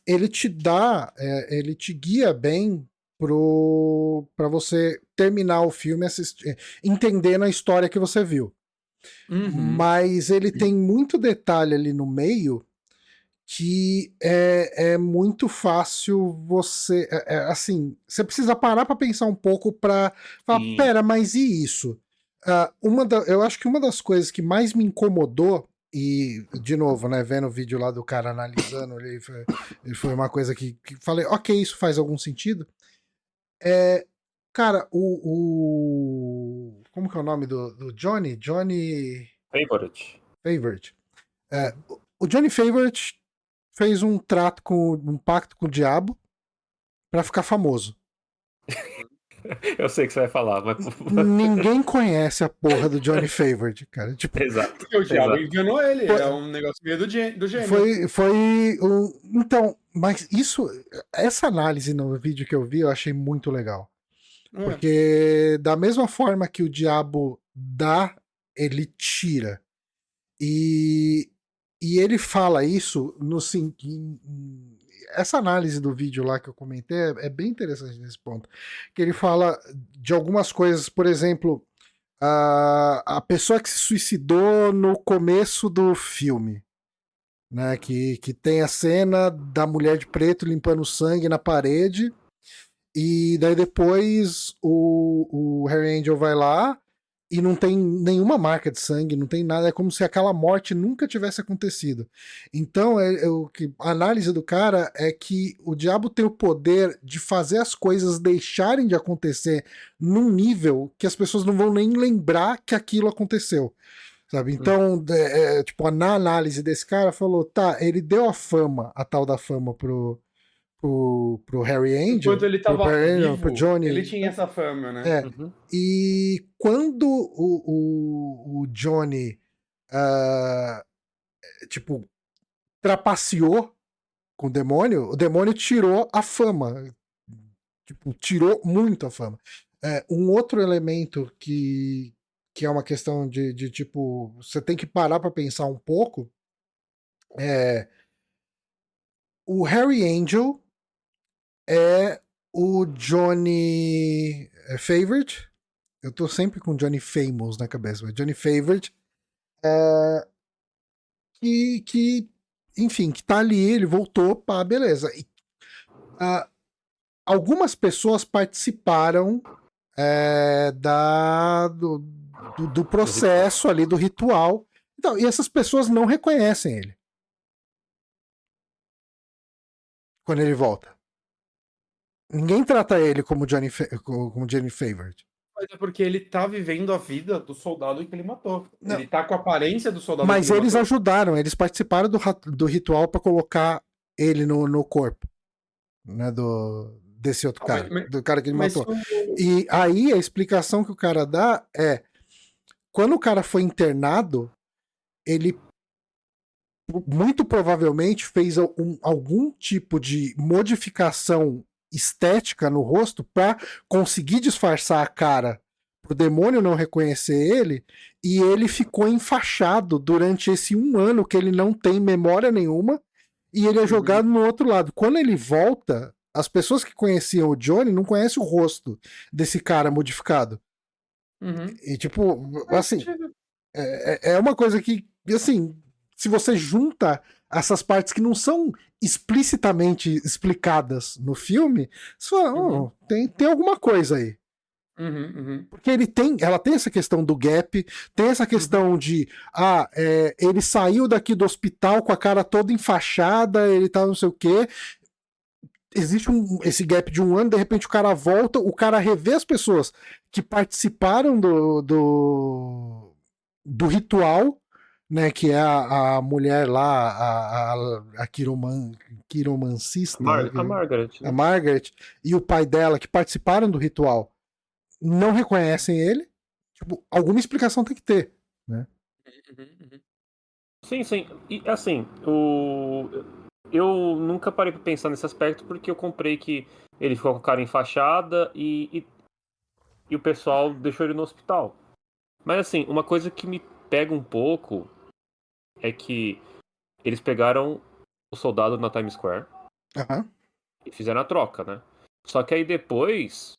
Ele te dá, ele te guia bem pra você terminar o filme, entendendo a história que você viu. Mas ele tem muito detalhe ali no meio que é muito fácil você. Assim, você precisa parar pra pensar um pouco pra falar: Sim. pera, mas e isso? Eu acho que uma das coisas que mais me incomodou, e de novo, né, vendo o vídeo lá do cara analisando, ele foi uma coisa que falei: ok, isso faz algum sentido. Cara, como que é o nome do Johnny? Johnny Favorite. Favorite. O Johnny Favorite fez um pacto com o diabo pra ficar famoso. Eu sei que você vai falar, mas... Ninguém conhece a porra do Johnny Favorite, cara. Tipo, Exato. Porque o diabo enganou ele. É um negócio meio do gênio. Então, mas essa análise no vídeo que eu vi, eu achei muito legal. Porque da mesma forma que o diabo dá, ele tira. E ele fala isso no essa análise do vídeo lá que eu comentei é bem interessante nesse ponto. Que ele fala de algumas coisas, por exemplo, a pessoa que se suicidou no começo do filme, né? Que tem a cena da mulher de preto limpando sangue na parede, e daí depois o Harry Angel vai lá e não tem nenhuma marca de sangue, não tem nada, é como se aquela morte nunca tivesse acontecido. Então, a análise do cara é que o diabo tem o poder de fazer as coisas deixarem de acontecer num nível que as pessoas não vão nem lembrar que aquilo aconteceu. Sabe? Então, tipo, na análise desse cara, falou, tá, ele deu a tal da fama pro Harry Angel, enquanto ele tava vivo, pro Johnny, ele tinha essa fama, né? E quando o Johnny tipo, trapaceou com o demônio tirou a fama. Tipo, tirou muito a fama. Um outro elemento que é uma questão de tipo, você tem que parar pra pensar um pouco, o Harry Angel é o Johnny Favorite. Eu tô sempre com Johnny Famous na cabeça, mas Johnny Favorite que enfim, que tá ali, ele voltou, pá, beleza. Algumas pessoas participaram do processo ali, do ritual. Então, e essas pessoas não reconhecem ele quando ele volta. Ninguém trata ele como Johnny Favorite. Mas é porque ele tá vivendo a vida do soldado que ele matou. Não. Ele tá com a aparência do soldado Mas que ele eles matou. ajudaram, eles participaram do ritual pra colocar ele no corpo, né, desse outro cara, do cara que ele matou. E aí a explicação que o cara dá é, quando o cara foi internado, ele muito provavelmente fez algum tipo de modificação estética no rosto para conseguir disfarçar a cara, pro demônio não reconhecer ele, e ele ficou enfaixado durante esse 1 ano que ele não tem memória nenhuma, e ele é jogado no outro lado. Quando ele volta, as pessoas que conheciam o Johnny não conhecem o rosto desse cara modificado. E tipo, assim, é uma coisa que, assim, se você junta essas partes que não são explicitamente explicadas no filme, você fala, tem alguma coisa aí. Porque ela tem essa questão do gap, tem essa questão de ele saiu daqui do hospital com a cara toda enfaixada, ele tá não sei o quê. Existe esse gap de 1 ano, de repente o cara volta, o cara revê as pessoas que participaram do ritual, né, que é a mulher lá, a quiromancista, né, A Margaret, né? a Margaret, e o pai dela, que participaram do ritual, não reconhecem ele. Tipo, alguma explicação tem que ter, né? Sim, sim. E assim, eu nunca parei pra pensar nesse aspecto porque eu comprei que ele ficou com a cara enfaixada e o pessoal deixou ele no hospital. Mas assim, uma coisa que me pega um pouco é que eles pegaram o soldado na Times Square Uhum. e fizeram a troca, né? Só que aí depois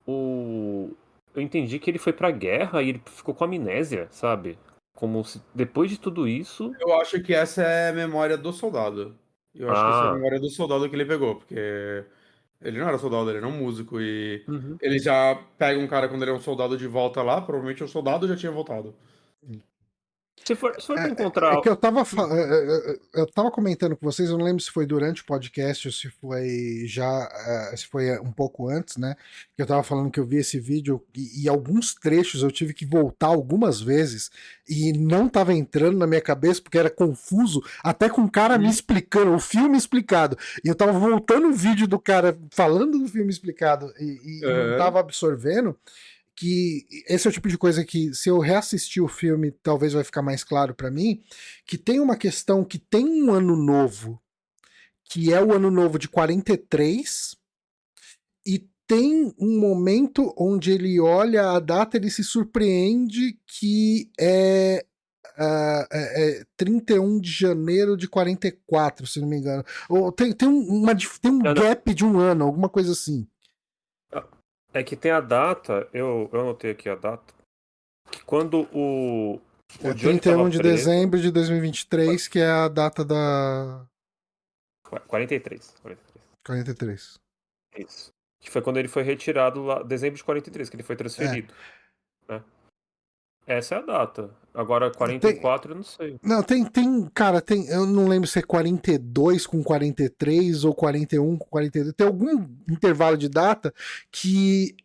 eu entendi que ele foi pra guerra e ele ficou com amnésia, sabe? Como se depois de tudo isso. Eu acho que essa é a memória do soldado. Eu acho que essa é a Ah. memória do soldado que ele pegou, porque ele não era soldado, ele era um músico. E Uhum. ele já pega um cara quando ele é um soldado de volta lá, provavelmente o soldado já tinha voltado. Se for pra É encontrar. que eu tava comentando com vocês, eu não lembro se foi durante o podcast ou se foi se foi um pouco antes, né? Que eu tava falando que eu vi esse vídeo e alguns trechos eu tive que voltar algumas vezes e não tava entrando na minha cabeça porque era confuso, até com o cara me explicando, o filme explicado. E eu tava voltando o vídeo do cara falando do filme explicado e não tava absorvendo. Que esse é o tipo de coisa que, se eu reassistir o filme, talvez vai ficar mais claro pra mim, que tem uma questão que tem um ano novo, que é o ano novo de 43, e tem um momento onde ele olha a data, ele se surpreende que é 31 de janeiro de 44, se não me engano. Ou tem um gap de 1 ano, alguma coisa assim. É que tem a data, eu anotei aqui a data, que quando o Johnny 31 tava de preso. dezembro de 2023, que é a data da 43. 43. Isso. Que foi quando ele foi retirado lá, dezembro de 43, que ele foi É. transferido. Né? Essa é a data. Agora, Tem, 44, eu não sei. não, cara, eu não lembro se é 42 com 43 ou 41 com 42. Tem algum intervalo de data que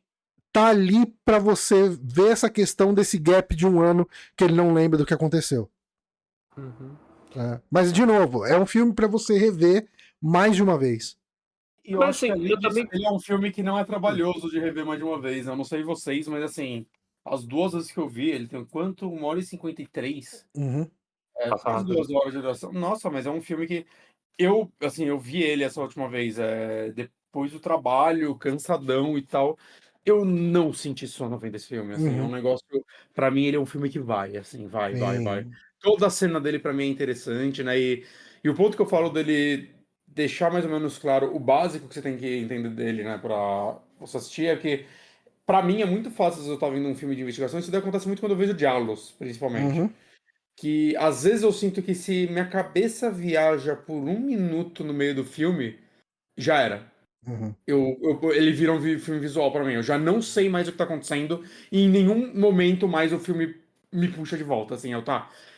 tá ali pra você ver essa questão desse gap de 1 ano que ele não lembra do que aconteceu. Uhum. Mas, de novo, é um filme pra você rever mais de uma vez. E eu Mas acho que assim, além eu disso, também. ele é um filme que não é trabalhoso de rever mais de uma vez. Eu não sei vocês, mas assim, as 2 vezes que eu vi, ele tem quanto? 1h53? Uhum. É Passa quase rápido. 2 horas de duração. Nossa, mas é um filme que eu vi ele essa última vez, depois do trabalho, cansadão e tal. Eu não senti sono vendo esse filme, assim, é um Uhum. negócio, pra mim ele é um filme que vai, assim, vai, vai, vai. Sim. Toda a cena dele pra mim é interessante, né? E o ponto que eu falo dele deixar mais ou menos claro o básico que você tem que entender dele, né, pra você assistir, é que pra mim é muito fácil, às vezes eu estar vendo um filme de investigação, isso daí acontece muito quando eu vejo diálogos, principalmente. Uhum. Que às vezes eu sinto que se minha cabeça viaja por 1 minuto no meio do filme, já era. Uhum. Ele vira um filme visual pra mim. Eu já não sei mais o que tá acontecendo e em nenhum momento mais o filme me puxa de volta. Assim,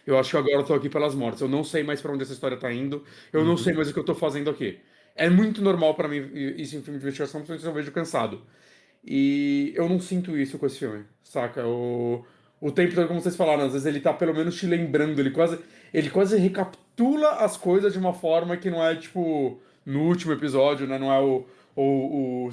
eu acho que agora eu tô aqui pelas mortes. Eu não sei mais pra onde essa história tá indo. Eu não sei Uhum. mais o que eu tô fazendo aqui. É muito normal pra mim isso em filme de investigação, principalmente se eu vejo cansado. E eu não sinto isso com esse filme, saca? O tempo todo, como vocês falaram, às vezes ele tá pelo menos te lembrando, ele quase recapitula as coisas de uma forma que não é, tipo, no último episódio, né? Não é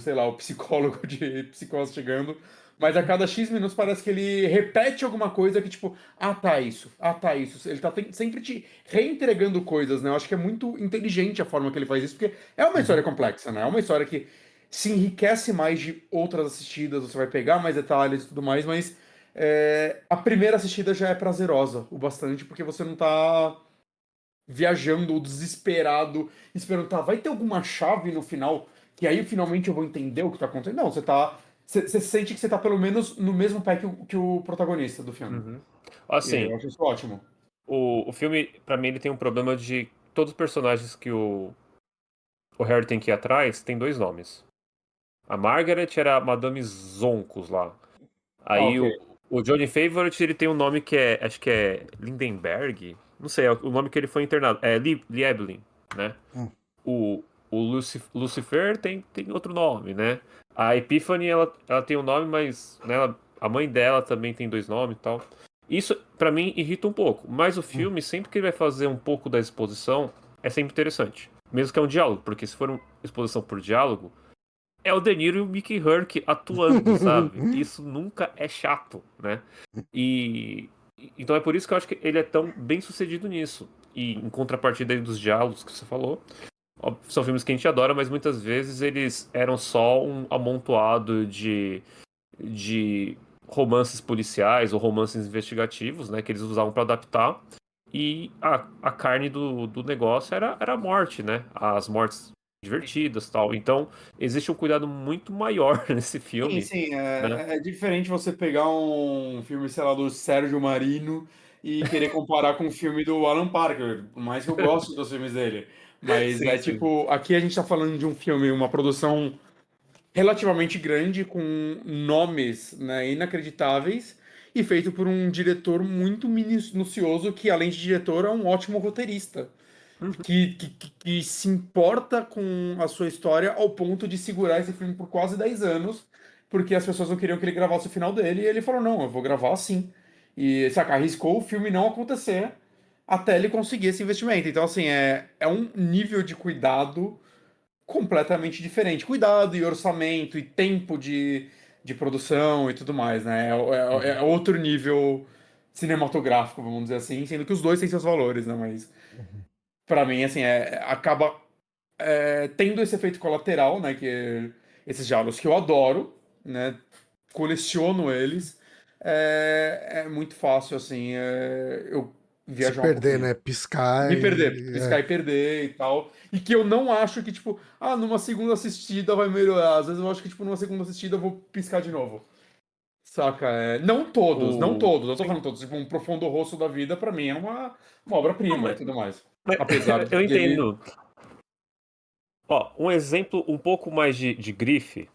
sei lá, o psicólogo de psicose chegando. Mas a cada X minutos parece que ele repete alguma coisa que, tipo, tá, isso, tá, isso. Ele tá sempre te reentregando coisas, né? Eu acho que é muito inteligente a forma que ele faz isso, porque é uma história Uhum. complexa, né? É uma história que se enriquece mais de outras assistidas, você vai pegar mais detalhes e tudo mais, mas a primeira assistida já é prazerosa o bastante, porque você não tá viajando ou desesperado, esperando, tá, vai ter alguma chave no final, que aí finalmente eu vou entender o que tá acontecendo. Não, você sente que você tá pelo menos no mesmo pé que o protagonista do filme. Uhum. E Assim, eu acho isso ótimo. o filme, pra mim, ele tem um problema de todos os personagens que o Harry tem que ir atrás tem 2 nomes. A Margaret era a Madame Zonkos lá. Ah, Aí ok. o Johnny Favorite, ele tem um nome que acho que é Lindenberg? Não sei, é o nome que ele foi internado. É Lieblin, né? Hum. O Lucifer tem outro nome, né? A Epiphany, ela tem um nome, mas né, a mãe dela também tem 2 nomes e tal. Isso, pra mim, irrita um pouco. Mas o filme, sempre que ele vai fazer um pouco da exposição, é sempre interessante. Mesmo que é um diálogo, porque se for uma exposição por diálogo, é o De Niro e o Mickey Rourke atuando, sabe? Isso nunca é chato, né? Então é por isso que eu acho que ele é tão bem sucedido nisso. E em contrapartida aí dos diálogos que você falou, são filmes que a gente adora, mas muitas vezes eles eram só um amontoado de romances policiais ou romances investigativos, né? Que eles usavam para adaptar. E a carne do negócio era a morte, né? As mortes divertidas e tal. Então, existe um cuidado muito maior nesse Sim, filme, sim. né? É diferente você pegar um filme, sei lá, do Sérgio Marino e querer comparar com o filme do Alan Parker, por mais que eu goste dos filmes dele. Mas Sim, é sim. tipo, aqui a gente tá falando de um filme, uma produção relativamente grande, com nomes, né, inacreditáveis, e feito por um diretor muito minucioso, que além de diretor é um ótimo roteirista. Uhum. Que se importa com a sua história ao ponto de segurar esse filme por quase 10 anos, porque as pessoas não queriam que ele gravasse o final dele, e ele falou, não, eu vou gravar assim. E, saca, arriscou o filme não acontecer até ele conseguir esse investimento. Então, assim, é um nível de cuidado completamente diferente. Cuidado e orçamento e tempo de produção e tudo mais, né? É Uhum. outro nível cinematográfico, vamos dizer assim, sendo que os dois têm seus valores, né? Mas pra mim, assim, acaba tendo esse efeito colateral, né? Que esses diálogos que eu adoro, né? Coleciono eles. É muito fácil, assim, eu Se viajar um perder, pouquinho. né? Piscar Me perder, e. piscar e perder e tal. E que eu não acho que, tipo, numa segunda assistida vai melhorar. Às vezes eu acho que, tipo, numa segunda assistida eu vou piscar de novo. Saca? Não todos, não todos. Eu tô Sim. falando todos. Tipo, um Profundo Rosso da Vida, pra mim, é uma Não, obra-prima e tudo mais. mas Apesar eu dele. entendo. Ó, um exemplo um pouco mais de grife.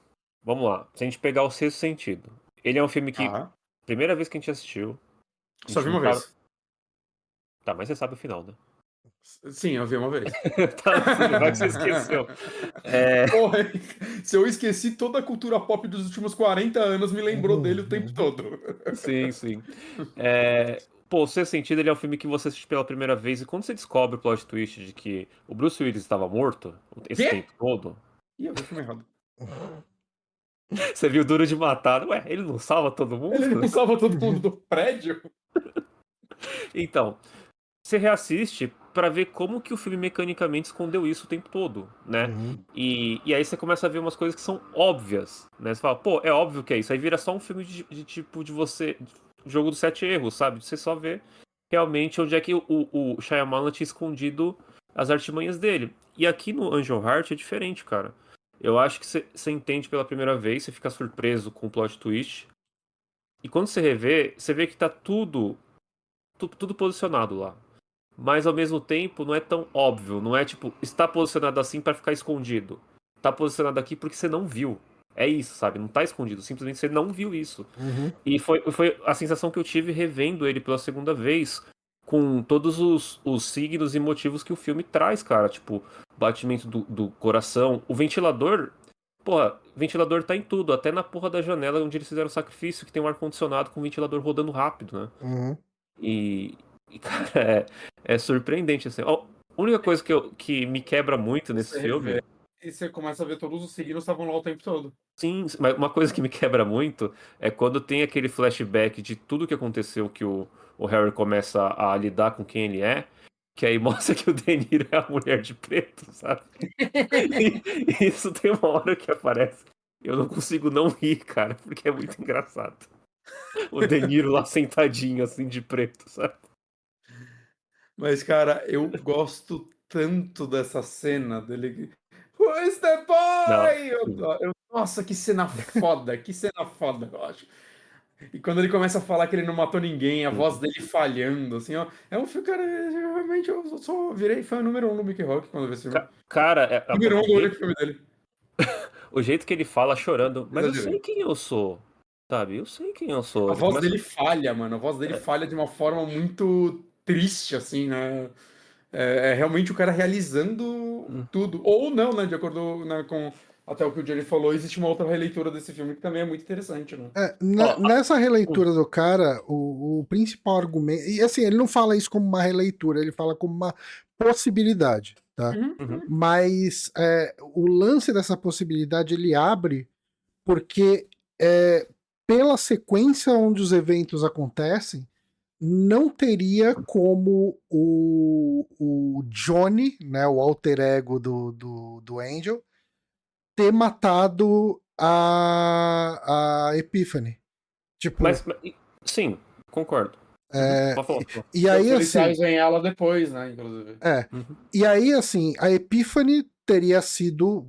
Vamos lá. Se a gente pegar o Sexto Sentido. Ele é um filme que, Ah, primeira vez que a gente assistiu, a só gente vi não uma tava. vez. Tá, mas você sabe o final, né? Sim, eu vi uma vez. Tá, vai que você esqueceu. É, Porra, se eu esqueci toda a cultura pop dos últimos 40 anos, me lembrou dele o tempo todo. sim, sim. Pô, o Sexto Sentido ele é um filme que você assiste pela primeira vez e quando você descobre o plot twist de que o Bruce Willis estava morto esse Quê? tempo todo, Ih, eu vi o filme errado. você viu Duro de Matar. Ué, ele não salva todo mundo? Ele não salva todo mundo do prédio? Então, você reassiste pra ver como que o filme mecanicamente escondeu isso o tempo todo, né? Uhum. E aí você começa a ver umas coisas que são óbvias, né? Você fala, pô, é óbvio que é isso. Aí vira só um filme de tipo de você. Jogo dos 7 erros, sabe? Você só vê realmente onde é que o Shyamalan tinha escondido as artimanhas dele. E aqui no Angel Heart é diferente, cara. Eu acho que você entende pela primeira vez, você fica surpreso com o plot twist. E quando você revê, você vê que tá tudo posicionado lá. Mas ao mesmo tempo não é tão óbvio, não é tipo, está posicionado assim pra ficar escondido. Tá posicionado aqui porque você não viu. É isso, sabe? Não tá escondido, simplesmente você não viu isso. Uhum. E foi a sensação que eu tive revendo ele pela segunda vez, com todos os signos e motivos que o filme traz, cara. Tipo, batimento do coração. O ventilador. Porra, ventilador tá em tudo, até na porra da janela onde eles fizeram o sacrifício, que tem um ar-condicionado com o ventilador rodando rápido, né? Uhum. Cara, é surpreendente, assim. Ó, a única coisa que me quebra muito nesse Você revê filme. e você começa a ver todos os signos estavam lá o tempo todo. Sim, mas uma coisa que me quebra muito é quando tem aquele flashback de tudo que aconteceu que o Harry começa a lidar com quem ele é, que aí mostra que o De Niro é a mulher de preto, sabe? E isso tem uma hora que aparece. Eu não consigo não rir, cara, porque é muito engraçado. O De Niro lá sentadinho, assim, de preto, sabe? Mas, cara, eu gosto tanto dessa cena dele. Who is the Não. boy? Nossa, que cena foda, eu acho. E quando ele começa a falar que ele não matou ninguém, a voz dele falhando, assim, ó. É um filme, cara, realmente eu só virei fã número 1 do Mickey Rock quando eu vi esse filme. Cara, Número 1 do único filme dele. o jeito que ele fala chorando, mas eu sei Exagerei. quem eu sou, sabe? Eu sei quem eu sou. A Ele voz começa. dele falha, mano. A voz dele falha de uma forma muito triste, assim, né? É realmente o cara realizando Hum. tudo. Ou não, né? De acordo, né, com até o que o Jerry falou, existe uma outra releitura desse filme que também é muito interessante, né? Ó, Nessa hum, releitura do cara, o principal argumento. E assim, ele não fala isso como uma releitura, ele fala como uma possibilidade, tá? Uhum, uhum. uhum. Mas o lance dessa possibilidade ele abre porque, pela sequência onde os eventos acontecem, não teria como o Johnny, né, o alter ego do Angel, ter matado a Epiphany. Tipo, Sim, concordo. é, Pode falar, pode falar. e E os aí assim, policiais veem ela depois, né? Inclusive. Uhum. e aí assim, a Epiphany teria sido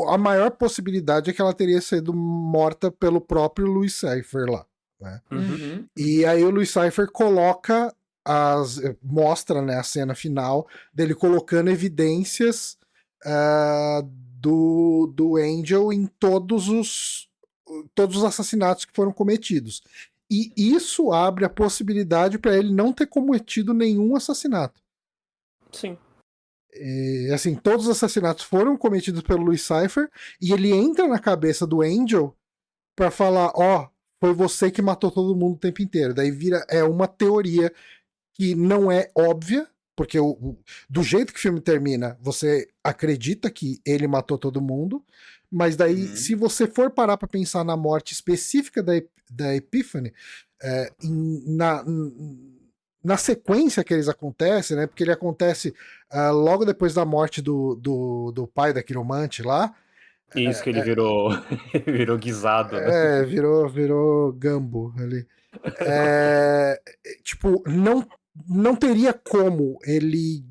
a maior possibilidade é que ela teria sido morta pelo próprio Louis Cypher lá, né? Uhum. Uhum. E aí o Louis Cypher coloca mostra, né, a cena final dele colocando evidências do Angel em todos os assassinatos que foram cometidos. E isso abre a possibilidade para ele não ter cometido nenhum assassinato. Sim. E, assim, todos os assassinatos foram cometidos pelo Louis Cypher e ele entra na cabeça do Angel para falar, ó, foi você que matou todo mundo o tempo inteiro. Daí vira uma teoria que não é óbvia, porque do jeito que o filme termina, você acredita que ele matou todo mundo, mas daí, Uhum. se você for parar para pensar na morte específica da Epiphany, na sequência que eles acontecem, né? Porque ele acontece logo depois da morte do pai da Quiromante lá. Isso que ele virou, virou guisado, né? Virou Gambo ali. Tipo, não teria como ele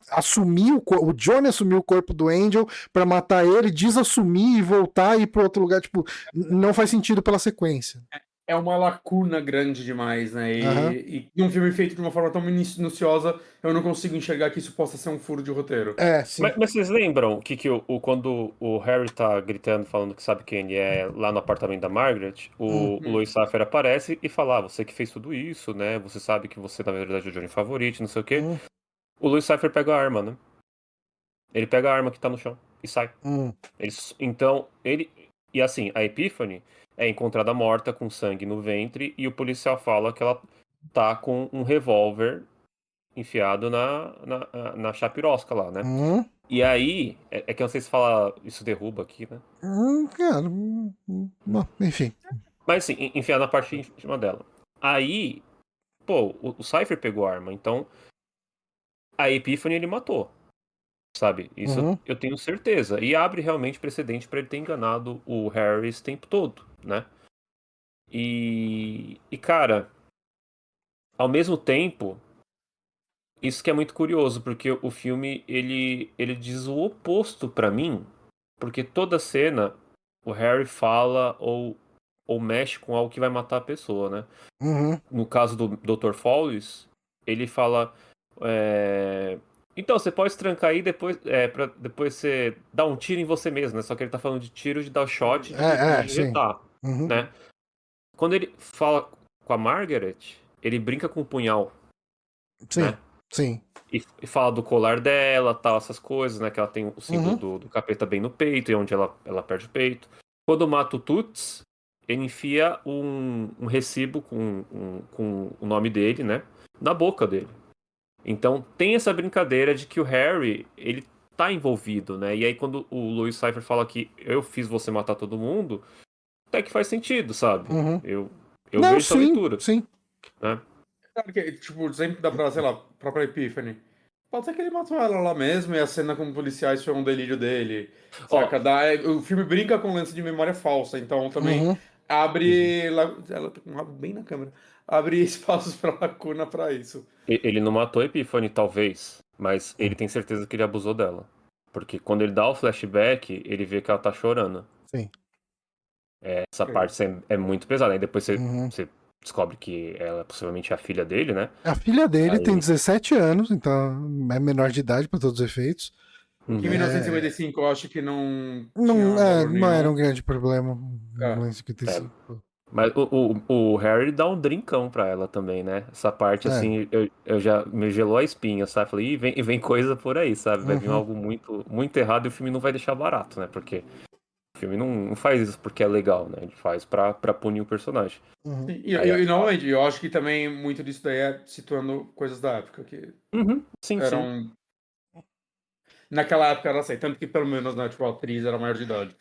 assumir o Johnny assumir o corpo do Angel pra matar ele, desassumir e voltar e ir pro outro lugar, tipo, não faz sentido pela sequência. É uma lacuna grande demais, né? Aham. E um filme feito de uma forma tão minuciosa, eu não consigo enxergar que isso possa ser um furo de roteiro. Sim. Mas vocês lembram quando o Harry tá gritando, falando que sabe quem ele é lá no apartamento da Margaret, o Louis Cypher aparece e fala, você que fez tudo isso, né? Você sabe que você, na verdade, é o Johnny favorito, não sei o quê. Hum, O Louis Cypher pega a arma, né? Ele pega a arma que tá no chão e sai. hum, Então, ele... E assim, a Epiphany é encontrada morta com sangue no ventre e o policial fala que ela tá com um revólver enfiado na chapirosca lá, né? hum, E aí, é que eu não sei se fala, isso derruba aqui, né? cara, bom, enfim. Mas assim, enfiar na parte de cima dela. Aí, pô, o Cypher pegou a arma, então a Epiphany ele matou, sabe? Isso Uhum, eu tenho certeza. E abre realmente precedente pra ele ter enganado o Harry esse tempo todo, né? E cara, ao mesmo tempo, isso que é muito curioso, porque o filme ele diz o oposto pra mim, porque toda cena o Harry fala ou mexe com algo que vai matar a pessoa, né? uhum, No caso do Dr. Follies, ele fala. Então, você pode se trancar aí depois, pra depois você dar um tiro em você mesmo, né? Só que ele tá falando de tiro de dar shot de sim. injetar, Uhum, né? Quando ele fala com a Margaret, ele brinca com o punhal, sim, né? sim. E fala do colar dela, tal, essas coisas, né? Que ela tem o símbolo Uhum, do capeta bem no peito, e onde ela perde o peito. Quando mata o Toots, ele enfia um recibo com o nome dele, né? Na boca dele. Então tem essa brincadeira de que o Harry, ele tá envolvido, né? E aí quando o Louis Cypher fala que eu fiz você matar todo mundo, até que faz sentido, sabe? uhum. Eu Não, vejo essa sim, leitura, sim. né? Claro que, tipo, sempre dá pra, sei lá, própria Epiphany. Pode ser que ele matou ela lá mesmo e a cena com policiais foi um delírio dele. Ó, Saca? O filme brinca com o lance de memória falsa, então também Uhum, abre. Ela tá com o rabo bem na câmera. Abre espaços pra lacuna pra isso. ele não matou a Epiphany, talvez, mas ele uhum, tem certeza que ele abusou dela. Porque quando ele dá o flashback, ele vê que ela tá chorando. sim. Essa parte é muito pesada. Aí depois Uhum. você descobre que ela possivelmente é a filha dele, né? A filha dele tem Aí, 17 anos, então é menor de idade para todos os efeitos. Que em 1955 eu acho que não Não, tinha valor não era nenhum. um grande problema em É. 1955. Mas o Harry dá um drinkão pra ela também, né? Essa parte, assim, eu já me gelou a espinha, sabe? Falei, e vem coisa por aí, sabe? Vai vir algo muito, muito errado e o filme não vai deixar barato, né? Porque o filme não faz isso porque é legal, né? Ele faz pra punir o personagem. Sim, Aí, e novamente, eu acho que também muito disso daí é situando coisas da época, que sim, sim. eram. Naquela época era assim, tanto que pelo menos, né, tipo, a atriz era maior de idade.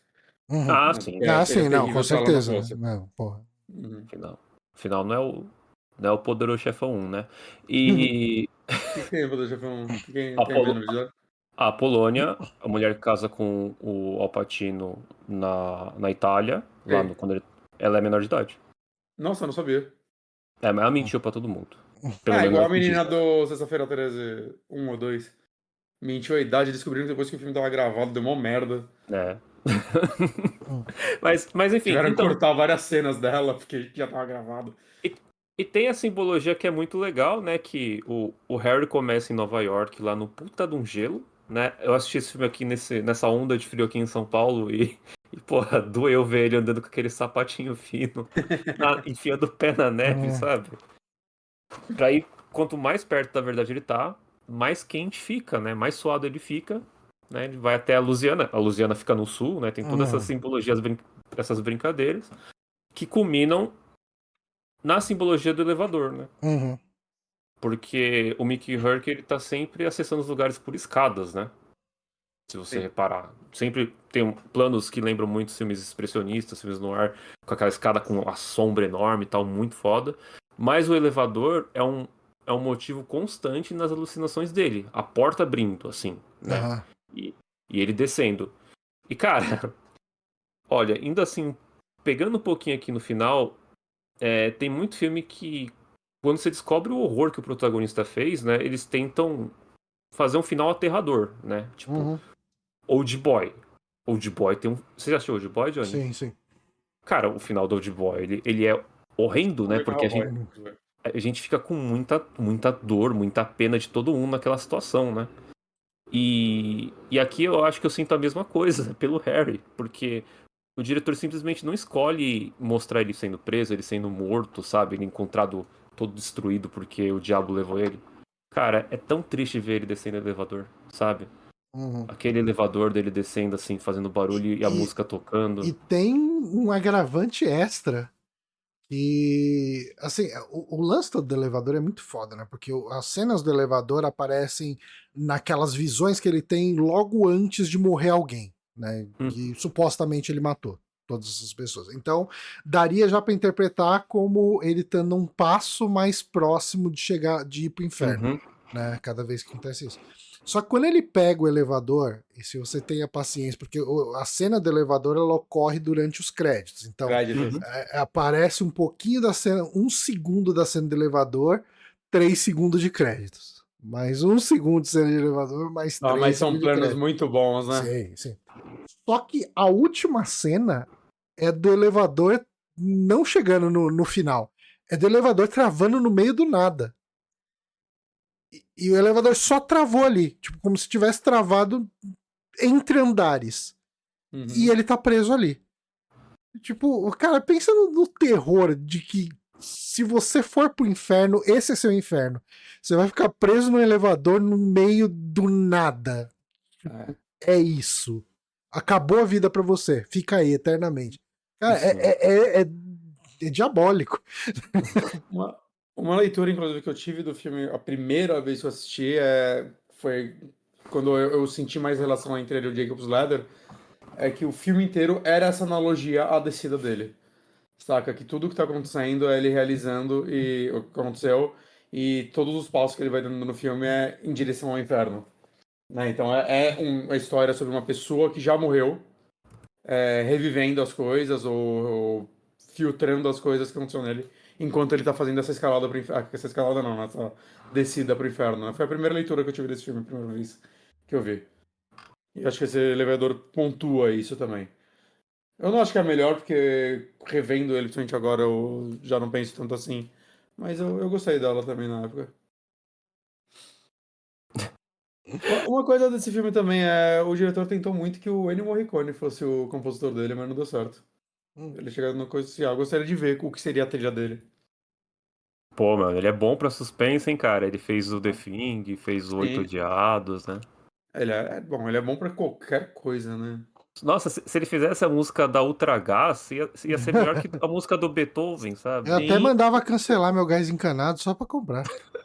Ah, Né, sim. porque seria Sim, não, com terrível se ela não certeza. fosse. Não, porra. Afinal não é o Poderoso Chefão 1, né? E O que tem, vou deixar quem a, tem Polo- menos de idade? a Polônia, a mulher que casa com o Al Pacino na Itália, Quem? ela é menor de idade. Nossa, eu não sabia. É, mas ela mentiu pra todo mundo. Pelo Ah, menos igual é a o que diz. menina do Sexta-feira 13, 1 ou 2. Mentiu a idade, descobriram depois que o filme tava gravado, deu mó merda. É. Mas enfim, Tiveram que então. cortar várias cenas dela, porque já tava gravado. E, e tem a simbologia que é muito legal, né? Que o Harry começa em Nova York, lá no puta de um gelo, né? Eu assisti esse filme aqui nessa onda de frio aqui em São Paulo e porra, doeu ver ele andando com aquele sapatinho fino, enfiando o pé na neve, sabe? Pra ir, quanto mais perto da verdade ele tá, mais quente fica, né? Mais suado ele fica, né? Ele vai até a Louisiana. A Louisiana fica no sul, né? Tem todas essas simbologias, essas brincadeiras, que culminam na simbologia do elevador, né? Porque o Mickey Rourke, ele tá sempre acessando os lugares por escadas, né? Se você Sim. reparar. Sempre tem planos que lembram muito filmes expressionistas, filmes no ar, com aquela escada com a sombra enorme e tal, muito foda. Mas o elevador é um motivo constante nas alucinações dele. A porta abrindo, assim, né? E, e ele descendo. E, cara, olha, ainda assim, pegando um pouquinho aqui no final, tem muito filme que, quando você descobre o horror que o protagonista fez, né? Eles tentam fazer um final aterrador, né? Tipo, Old Boy. Old Boy tem um. Você já assistiu Old Boy, Johnny? Sim, sim. Cara, o final do Old Boy, ele é horrendo, né? Porque a gente fica com muita dor, muita pena de todo mundo naquela situação, né? E aqui eu acho que eu sinto a mesma coisa pelo Harry, porque o diretor simplesmente não escolhe mostrar ele sendo preso, ele sendo morto, sabe? Ele encontrado todo destruído porque o diabo levou ele. Cara, é tão triste ver ele descendo o elevador, sabe? Aquele elevador dele descendo assim, fazendo barulho e a música tocando. E tem um agravante extra. E, assim, o lance do elevador é muito foda, né? Porque as cenas do elevador aparecem naquelas visões que ele tem logo antes de morrer alguém, né? Que supostamente ele matou todas essas pessoas. Então, daria já para interpretar como ele estando um passo mais próximo de ir pro inferno, né? Cada vez que acontece isso. Só que quando ele pega o elevador, e se você tem a paciência, porque a cena do elevador ela ocorre durante os créditos, então aparece um pouquinho da cena, 1 segundo da cena do elevador, 3 segundos de créditos. Mais 1 segundo de cena de elevador, mais 3 mas são segundos de planos crédito. muito bons, né? Sim, sim. Só que a última cena é do elevador não chegando no final. É do elevador travando no meio do nada. E o elevador só travou ali, tipo, como se tivesse travado entre andares. E ele tá preso ali. Tipo, cara, pensa no terror de que se você for pro inferno, esse é seu inferno. Você vai ficar preso no elevador no meio do nada. É isso. Acabou a vida pra você. Fica aí eternamente. Cara, é diabólico. Uma leitura, inclusive, que eu tive do filme, a primeira vez que eu assisti, foi quando eu senti mais relação entre ele e o Jacob's Ladder, é que o filme inteiro era essa analogia à descida dele. Saca? Que tudo que tá acontecendo é ele realizando e o que aconteceu, e todos os passos que ele vai dando no filme é em direção ao inferno. Né? Então uma história sobre uma pessoa que já morreu, revivendo as coisas ou filtrando as coisas que aconteceram nele, enquanto ele tá fazendo essa escalada pro inferno. Essa escalada não, essa descida pro inferno. Né? Foi a primeira leitura que eu tive desse filme, a primeira vez que eu vi. E acho que esse elevador pontua isso também. Eu não acho que é melhor, porque revendo ele, principalmente agora, eu já não penso tanto assim. Mas eu gostei dela também na época. Uma coisa desse filme também é o diretor tentou muito que o Ennio Morricone fosse o compositor dele, mas não deu certo. Ele chegou na coisa assim, eu gostaria de ver o que seria a trilha dele. Pô, mano, ele é bom pra suspense, hein, cara? Ele fez o The Thing, fez o Oito Sim, Odiados, né? ele é bom pra qualquer coisa, né? Nossa, se ele fizesse a música da Ultragás, ia ser melhor que a música do Beethoven, sabe? Eu até Sim, mandava cancelar meu gás encanado só pra comprar.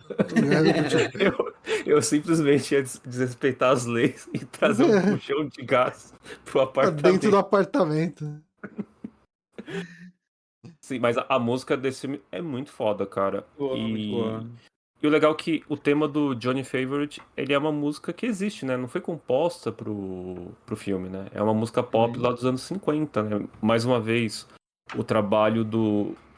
O gás do puxão. Eu simplesmente ia desrespeitar as leis e trazer um puxão de gás pro Dentro do apartamento. apartamento. Sim, mas a música desse filme é muito foda, cara. boa, muito boa. E o legal é que o tema do Johnny Favorite, ele é uma música que existe, né? Não foi composta pro filme, né? É uma música pop Uhum. lá dos anos 50, né? Mais uma vez, o trabalho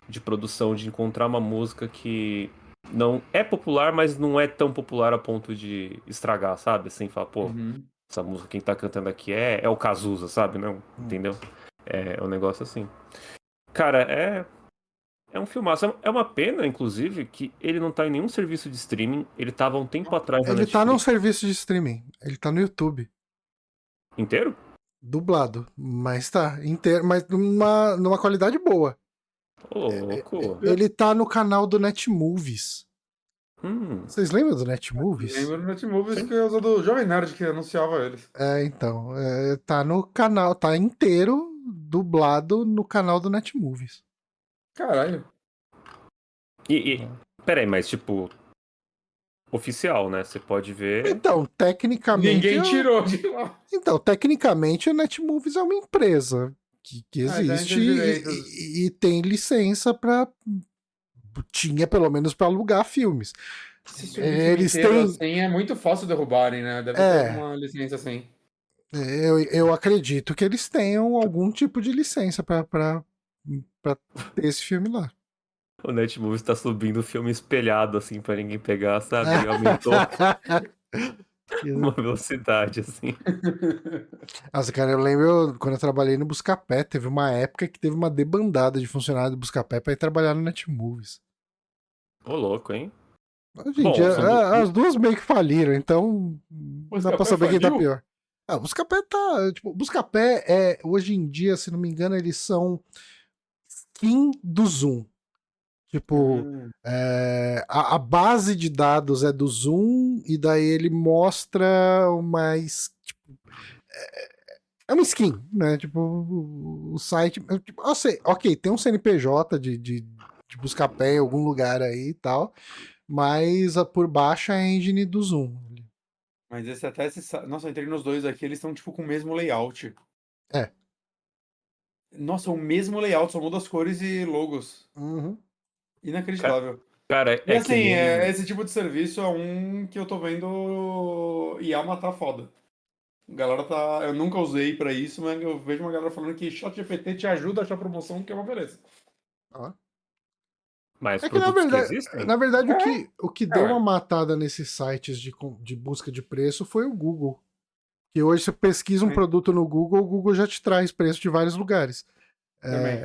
de produção de encontrar uma música que não é popular, mas não é tão popular a ponto de estragar, sabe? Assim, falar, pô, Uhum. essa música quem tá cantando aqui é o Cazuza, sabe? Não, entendeu? É um negócio assim. Cara, é um filmaço. É uma pena, inclusive, que ele não tá em nenhum serviço de streaming. Ele tava há um tempo atrás na Ele tá num Netflix. serviço de streaming. Ele tá no YouTube. Inteiro? Dublado. Mas tá. Inteiro, mas numa qualidade boa. Ô, louco. Ele tá no canal do Netmovies. Hum, Vocês lembram do Netmovies? Lembro no Netmovies sim. que é do Jovem Nerd que anunciava eles. Então. Tá no canal. Tá inteiro dublado no canal do Netmovies. Caralho. Peraí, mas tipo, oficial, né? Você pode ver. Então, tecnicamente. Ninguém tirou de lá. Então, tecnicamente, a Netmovies é uma empresa que Ah, então a gente existe tem direitos. e tem licença para. Tinha pelo menos para alugar filmes. Se subir filme Eles inteiro têm. assim, é muito fácil derrubarem, né? Deve ter É, alguma licença assim. eu acredito que eles tenham algum tipo de licença para ter esse filme lá. O Netmovies tá subindo o filme espelhado, assim, pra ninguém pegar, sabe? Ele aumentou uma velocidade, assim. Nossa, cara, eu lembro quando eu trabalhei no Buscapé, teve uma época que teve uma debandada de funcionários do Buscapé para ir trabalhar no Netmovies. Ô, louco, hein? Hoje em Bom, dia, são as duas meio que faliram, então O dá pra Scapé saber quem tá faliu? pior. O Buscapé tá. Tipo, o Buscapé é. Hoje em dia, se não me engano, eles são skin do Zoom. Tipo, a base de dados é do Zoom, e daí ele mostra mais. Tipo, é uma skin, né? Tipo, o site. Tipo, ok, tem um CNPJ de Buscapé em algum lugar aí e tal, mas por baixo é a engine do Zoom. Mas esse até Nossa, eu entrei nos dois aqui, eles estão tipo com o mesmo layout. É. Nossa, o mesmo layout, só muda as cores e logos. Uhum. Inacreditável. Cara, E é que assim, nem. esse tipo de serviço é um que eu tô vendo IA matar foda. A galera tá. Eu nunca usei pra isso, mas eu vejo uma galera falando que ChatGPT te ajuda a achar promoção, que é uma beleza. Ó. Mais É que produtos que existem? na verdade É, o que deu uma ué. matada nesses sites de busca de preço foi o Google. Que hoje você pesquisa um Sim, produto no Google, o Google já te traz preço de vários lugares. também.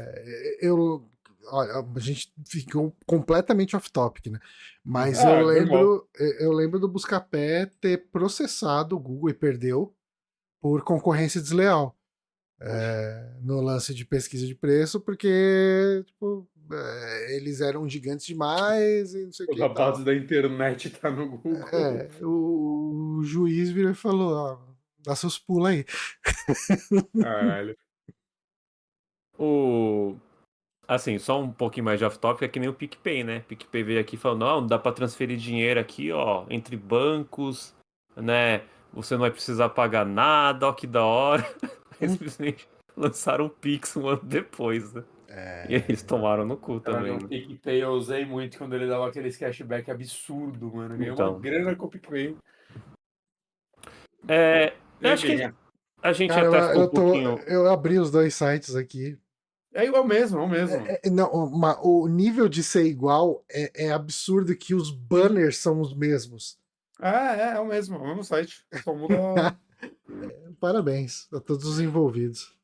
Olha, a gente ficou completamente off-topic, né? Mas Ah, normal. eu lembro do Buscapé ter processado o Google e perdeu por concorrência desleal. No lance de pesquisa de preço, porque tipo, eles eram gigantes demais e não sei o que Toda e a base tal. da internet tá no Google. O juiz virou e falou: dá seus pulos aí. Caralho. O. Assim, só um pouquinho mais de off-topic, é que nem o PicPay, né? PicPay veio aqui e falou, não, dá pra transferir dinheiro aqui, ó, entre bancos, né? Você não vai precisar pagar nada, ó, que da hora. Eles simplesmente lançaram o Pix um ano depois, né? E eles tomaram no cu Cara, também, no né? PicPay eu usei muito quando ele dava aqueles cashback absurdo, mano. Ganhei uma Então, grana com o PicPay. eu Ganhei acho bem, que é. a gente até Cara, ficou um pouquinho... eu abri os dois sites aqui. É igual mesmo, é o mesmo. Não, o nível de ser igual é absurdo que os banners são os mesmos. É o mesmo site. Só muda. Parabéns a todos os envolvidos.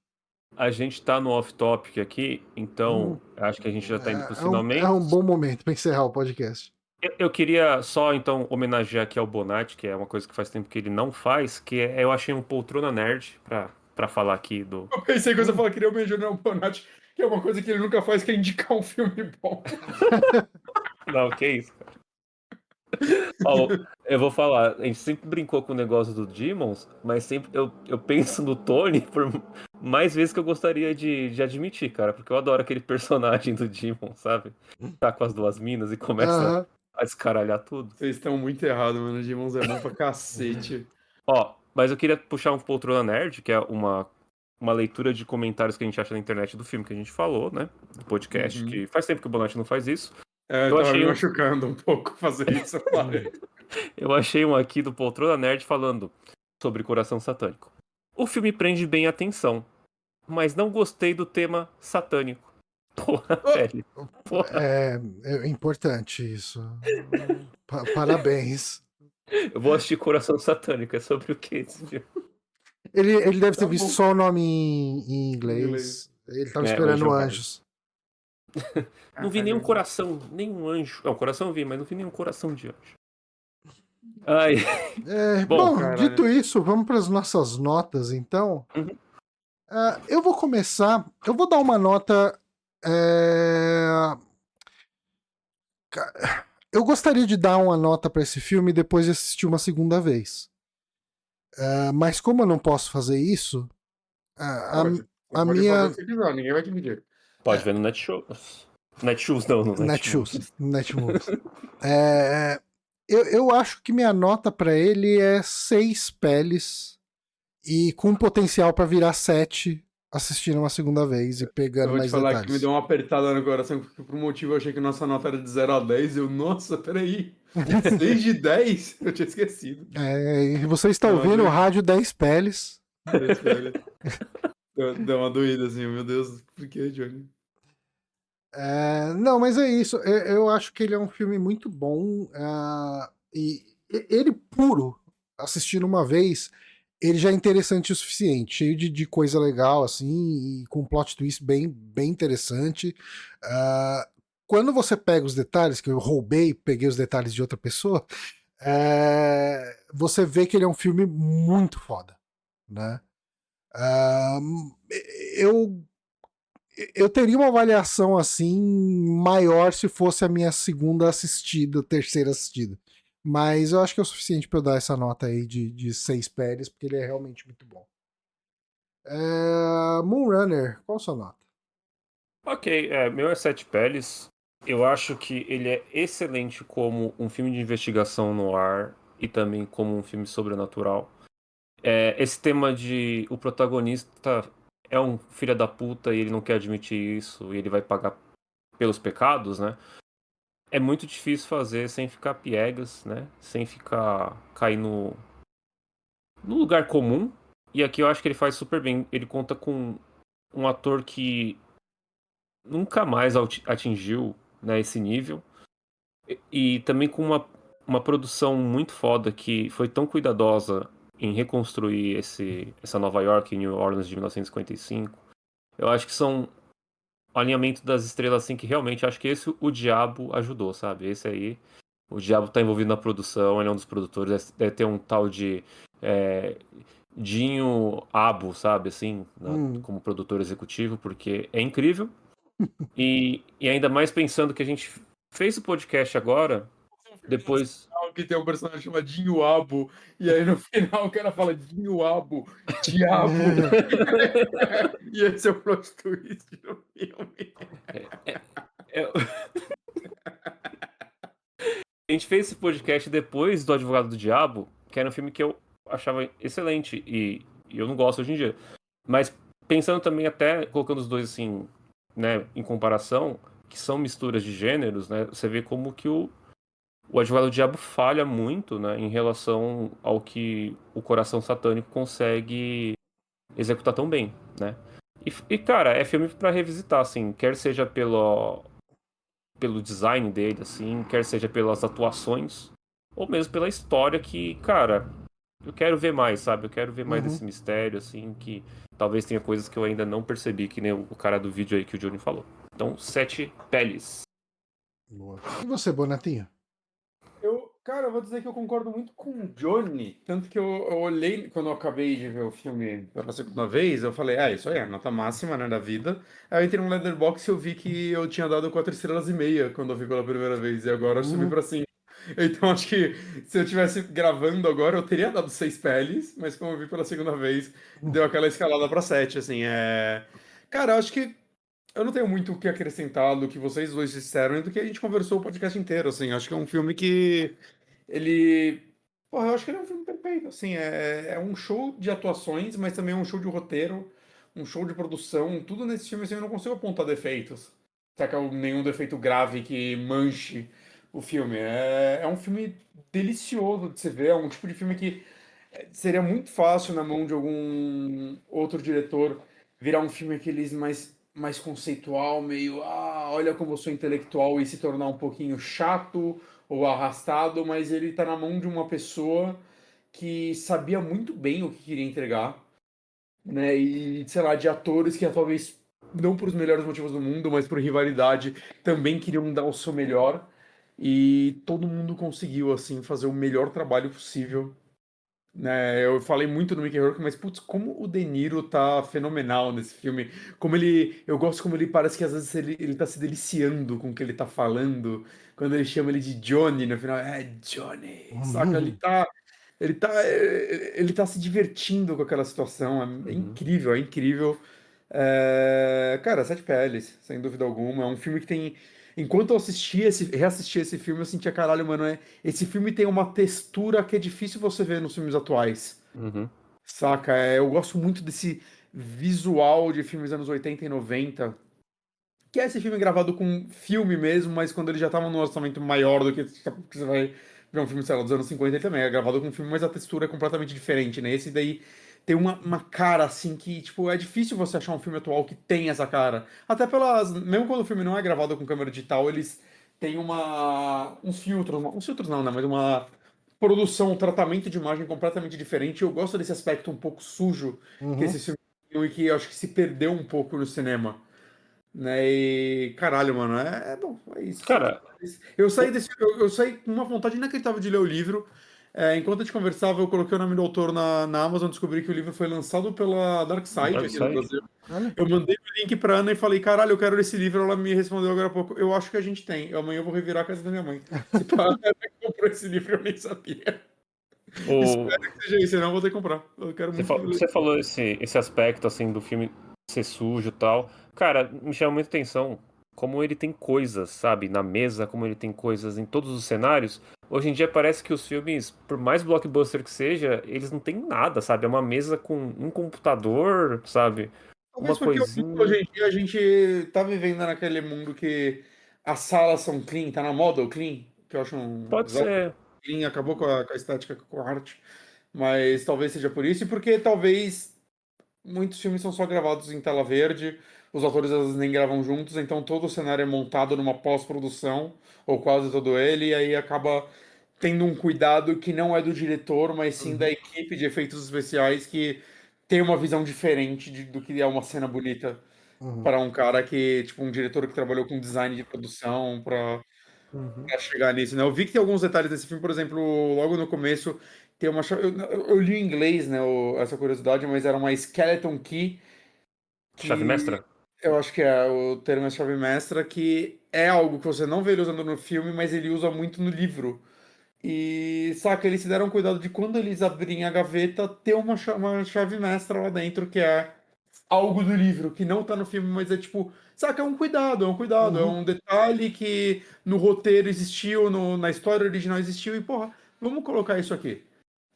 A gente tá no off-topic aqui, então Hum, acho que a gente já tá indo pros é um finalmente. bom momento para encerrar o podcast. Eu queria só, então, homenagear aqui ao Bonatti, que é uma coisa que faz tempo que ele não faz, eu achei um poltrona nerd pra falar aqui do... Eu pensei que você falou que queria homenagear o Bonatti, que é uma coisa que ele nunca faz, que é indicar um filme bom. Não, que isso, cara. Ó, eu vou falar, a gente sempre brincou com o negócio do Demons, mas sempre eu penso no Tony por mais vezes que eu gostaria de admitir, cara, porque eu adoro aquele personagem do Demon, sabe? Tá com as duas minas e começa a escaralhar tudo. Vocês estão muito errados, mano. Demons é bom pra cacete. Ó, mas eu queria puxar um Poltrona Nerd, que é uma leitura de comentários que a gente acha na internet do filme que a gente falou, né? Do podcast, que faz tempo que o Bonatti não faz isso. Eu tava me machucando um pouco fazer isso. Eu achei um aqui do Poltrona Nerd falando sobre Coração Satânico. O filme prende bem a atenção, mas não gostei do tema satânico. Porra, velho. Porra. É importante isso. Parabéns. Eu vou assistir Coração Satânico. É sobre o que esse filme? Ele deve ter visto só o nome em inglês. Ele tava esperando Anjos. Não vi nenhum coração, nenhum anjo. Não, coração eu vi, mas não vi nenhum coração de anjo. Ai. Bom, dito isso, vamos para as nossas notas, então. Eu vou começar. Eu vou dar uma nota. Eu gostaria de dar uma nota para esse filme depois de assistir uma segunda vez. Mas como eu não posso fazer isso, a minha. Ninguém vai te medir. Pode ver no Netshoes. Netshoes não, no Netshoes. Netshoes. Eu acho que minha nota para ele é 6 peles e com potencial para virar 7 assistindo uma segunda vez e pegando mais detalhes. Eu vou te falar que me deu uma apertada no coração, porque por um motivo eu achei que nossa nota era de 0 a 10. Nossa, peraí. 6 de 10? Eu tinha esquecido. E você está ouvindo o rádio 10 peles. 10 peles. Deu uma doída assim, meu Deus, por que, Johnny? Não, mas é isso. Eu acho que ele é um filme muito bom. E ele puro, assistindo uma vez, ele já é interessante o suficiente. Cheio de coisa legal, assim, e com um plot twist bem interessante. Quando você pega os detalhes, que eu peguei os detalhes de outra pessoa, você vê que ele é um filme muito foda, né? Eu teria uma avaliação assim maior se fosse a minha terceira assistida. Mas eu acho que é o suficiente para eu dar essa nota aí de 6 peles, porque ele é realmente muito bom. Moonrunner, qual a sua nota? Ok, meu é 7 peles. Eu acho que ele é excelente como um filme de investigação no ar e também como um filme sobrenatural. Esse tema de o protagonista é um filho da puta e ele não quer admitir isso e ele vai pagar pelos pecados, né? É muito difícil fazer sem ficar piegas, né? Sem ficar cair no lugar comum. E aqui eu acho que ele faz super bem. Ele conta com um ator que nunca mais atingiu, né, esse nível. E também com uma produção muito foda que foi tão cuidadosa em reconstruir essa Nova York e New Orleans de 1955. Eu acho que são o alinhamento das estrelas, assim, que realmente acho que o Diabo ajudou, sabe? Esse aí, o Diabo tá envolvido na produção, ele é um dos produtores, deve ter um tal de Dinho Abo, sabe, assim, como produtor executivo, porque é incrível. E ainda mais pensando que a gente fez o podcast agora, depois... Que tem um personagem chamado Dinho Abo, e aí no final o cara fala Dinho Abo, Diabo. E esse é o plot twist do filme. A gente fez esse podcast depois do Advogado do Diabo, que era um filme que eu achava excelente, e eu não gosto hoje em dia. Mas pensando também, até colocando os dois assim, né, em comparação, que são misturas de gêneros, né, você vê como que o Advogado do Diabo falha muito, né, em relação ao que o Coração Satânico consegue executar tão bem, né. E cara, é filme pra revisitar, assim, quer seja pelo design dele, assim, quer seja pelas atuações, ou mesmo pela história que, cara, eu quero ver mais, sabe? Eu quero ver mais desse mistério, assim, que talvez tenha coisas que eu ainda não percebi, que nem o cara do vídeo aí que o Johnny falou. Então, 7 peles. Boa. E você, Bonatinho? Cara, eu vou dizer que eu concordo muito com o Johnny, tanto que eu olhei, quando eu acabei de ver o filme pela segunda vez, eu falei, isso aí é a nota máxima, né, da vida. Aí eu entrei no Letterboxd e eu vi que eu tinha dado 4,5 estrelas quando eu vi pela primeira vez, e agora eu subi Uhum. pra 5. Então acho que se eu tivesse gravando agora, eu teria dado 6 peles, mas como eu vi pela segunda vez, deu aquela escalada pra 7, assim, Cara, eu acho que eu não tenho muito o que acrescentar do que vocês dois disseram e do que a gente conversou o podcast inteiro, assim. Acho que é um filme que ele. Porra, eu acho que ele é um filme perfeito, assim. É um show de atuações, mas também é um show de roteiro, um show de produção. Tudo nesse filme, assim, eu não consigo apontar defeitos. Saca? Nenhum defeito grave que manche o filme. É um filme delicioso de se ver. É um tipo de filme que seria muito fácil na mão de algum outro diretor virar um filme aqueles mais conceitual, meio, olha como eu sou intelectual e se tornar um pouquinho chato ou arrastado, mas ele tá na mão de uma pessoa que sabia muito bem o que queria entregar, né? E, sei lá, de atores que talvez não por os melhores motivos do mundo, mas por rivalidade, também queriam dar o seu melhor. E todo mundo conseguiu, assim, fazer o melhor trabalho possível, né? Eu falei muito do Mickey Rourke, mas putz, como o De Niro tá fenomenal nesse filme. Eu gosto como ele parece que às vezes ele tá se deliciando com o que ele tá falando. Quando ele chama ele de Johnny no final, Johnny, saca? Uhum. Ele tá se divertindo com aquela situação. É Uhum. incrível, é incrível. Cara, Sete Peles, sem dúvida alguma. É um filme que tem. Enquanto eu reassisti esse filme, eu sentia, caralho, mano, esse filme tem uma textura que é difícil você ver nos filmes atuais. Uhum. Saca? Eu gosto muito desse visual de filmes anos 80 e 90, que é esse filme gravado com filme mesmo, mas quando ele já tava num orçamento maior do que você vai ver um filme, sei lá, dos anos 50, ele também é gravado com filme, mas a textura é completamente diferente, né? Esse daí tem uma cara, assim, que, tipo, é difícil você achar um filme atual que tem essa cara. Até pelas... Mesmo quando o filme não é gravado com câmera digital, eles têm uns filtros, uns filtros não, né? Mas uma produção, um tratamento de imagem completamente diferente. Eu gosto desse aspecto um pouco sujo que Uhum. esse filme tem e que eu acho que se perdeu um pouco no cinema, né? E caralho, mano, bom, é isso. Cara, Eu saí com uma vontade inacreditável de ler o livro. Enquanto a gente conversava, eu coloquei o nome do autor na Amazon, descobri que o livro foi lançado pela Dark Side Dark aqui no Side. Brasil. Olha. Eu mandei o link pra Ana e falei, caralho, eu quero ler esse livro. Ela me respondeu agora há pouco. Eu acho que a gente tem. Amanhã eu vou revirar a casa da minha mãe. Se pá, ela comprou esse livro, eu nem sabia. Espero O, que seja isso, senão eu vou ter que comprar. Eu quero muito ler. você falou esse aspecto assim do filme ser sujo e tal. Cara, me chama muita atenção como ele tem coisas, sabe, na mesa, como ele tem coisas em todos os cenários. Hoje em dia parece que os filmes, por mais blockbuster que seja, eles não têm nada, sabe? É uma mesa com um computador, sabe? Uma Talvez porque hoje coisinha. em dia a gente tá vivendo naquele mundo que as salas são clean, tá na moda o clean, que eu acho um Pode exato. ser. Clean acabou com a estética, com a arte, mas talvez seja por isso, e porque talvez muitos filmes são só gravados em tela verde, os atores às vezes nem gravam juntos, então todo o cenário é montado numa pós-produção, ou quase todo ele, e aí acaba tendo um cuidado que não é do diretor, mas sim da Uhum. equipe de efeitos especiais que tem uma visão diferente do que é uma cena bonita Uhum. para um cara que, tipo, um diretor que trabalhou com design de produção Uhum. pra chegar nisso, né? Eu vi que tem alguns detalhes desse filme, por exemplo, logo no começo tem uma eu li em inglês, né, essa curiosidade, mas era uma skeleton key Chave que mestra? eu acho que é o termo é chave mestra, que é algo que você não vê ele usando no filme, mas ele usa muito no livro. E, saca, eles se deram cuidado de quando eles abrirem a gaveta, ter uma chave mestra lá dentro, que é algo do livro, que não tá no filme, mas é tipo, saca, é Uhum. um detalhe que no roteiro existiu, na história original existiu, e porra, vamos colocar isso aqui.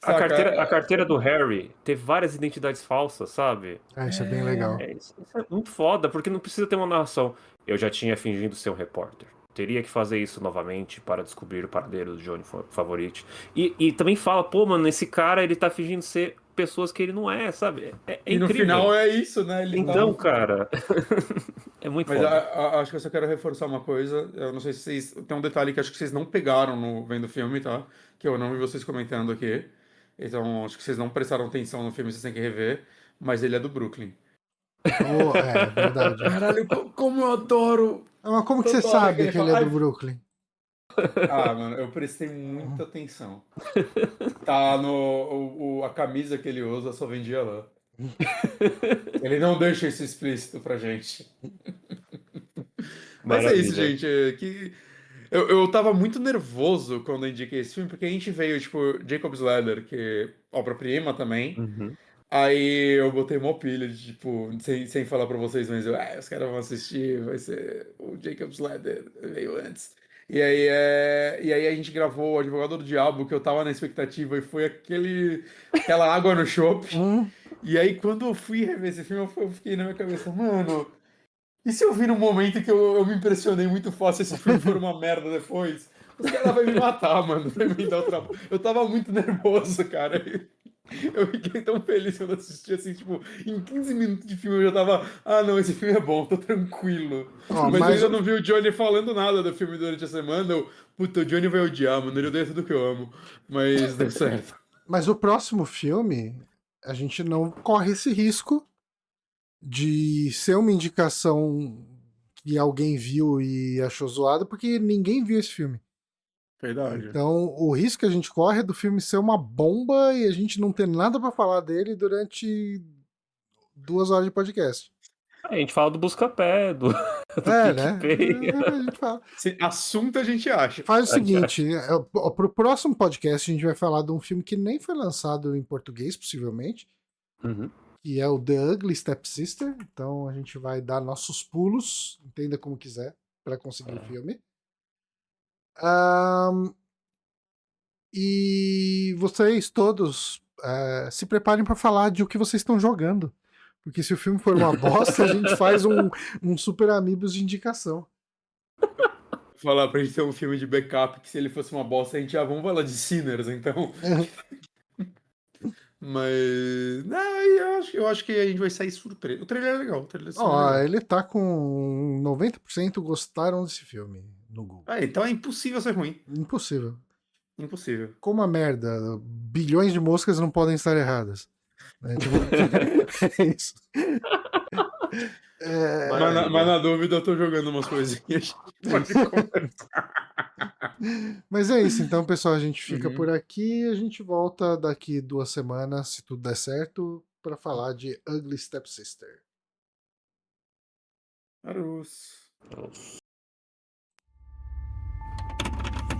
Saca? A carteira do Harry ter várias identidades falsas, sabe? Isso é bem legal. Isso é muito foda, porque não precisa ter uma narração. Eu já tinha fingido ser um repórter. Teria que fazer isso novamente para descobrir o paradeiro do Johnny Favorite. E também fala, pô, mano, esse cara, ele tá fingindo ser pessoas que ele não é, sabe? É E no incrível. final é isso, né? Ele tá Então, no. cara, é muito Mas foda. acho que eu só quero reforçar uma coisa. Eu não sei se vocês. Tem um detalhe que acho que vocês não pegaram no vendo o filme, tá? Que eu não vi vocês comentando aqui. Então, acho que vocês não prestaram atenção no filme, vocês têm que rever. Mas ele é do Brooklyn. Oh, é verdade. Caralho, como eu adoro! Ah, mas como que Eu você adoro que sabe ele que ele fala. é do Ai, Brooklyn? Ah, mano, eu prestei muita atenção. Tá a camisa que ele usa só vendia lá. Ele não deixa isso explícito pra gente. Mas é isso, Maravilha. gente. Eu tava muito nervoso quando eu indiquei esse filme, porque a gente veio, tipo, Jacob's Ladder, que é obra-prima também. Uhum. Aí eu botei mó pilha de, tipo, sem falar pra vocês, mas os caras vão assistir, vai ser o Jacob's Ladder, veio antes. E aí a gente gravou o Advogado do Diabo, que eu tava na expectativa, e foi aquela água no chope. E aí quando eu fui rever esse filme, eu fiquei na minha cabeça, mano, e se eu vi num momento que eu me impressionei muito fácil, esse filme for uma merda depois? Os caras vão me matar, mano, pra me dar o trabalho. Eu tava muito nervoso, cara. Eu fiquei tão feliz quando assisti, assim, tipo, em 15 minutos de filme eu já tava, não, esse filme é bom, tô tranquilo. Mas eu ainda não vi o Johnny falando nada do filme durante a semana. Puta, o Johnny vai odiar, mano, ele odeia tudo que eu amo. Mas deu certo. Mas o próximo filme, a gente não corre esse risco de ser uma indicação que alguém viu e achou zoado, porque ninguém viu esse filme. Verdade. Então, o risco que a gente corre é do filme ser uma bomba e a gente não ter nada pra falar dele durante 2 horas de podcast. A gente fala do Buscapé, do PicPay. Né? A gente fala. Assunto a gente acha. Faz o seguinte, pro próximo podcast a gente vai falar de um filme que nem foi lançado em português, possivelmente, que é o The Ugly Stepsister. Então a gente vai dar nossos pulos, entenda como quiser, pra conseguir o filme. E vocês todos se preparem pra falar de o que vocês estão jogando. Porque se o filme for uma bosta, a gente faz um Super Amigos de indicação. Falar pra gente ter um filme de backup que se ele fosse uma bosta, a gente vamos falar de Sinners, então. Mas. Não, eu acho que a gente vai sair surpreso. O trailer é legal. Ele tá com 90% gostaram desse filme no Google. Então é impossível ser ruim. Impossível. Impossível. Como a merda. Bilhões de moscas não podem estar erradas. É isso. Mas na dúvida eu tô jogando umas coisinhas. Pode conversar. Mas é isso, então, pessoal, a gente fica por aqui e a gente volta daqui 2 semanas, se tudo der certo, para falar de Ugly Stepsister.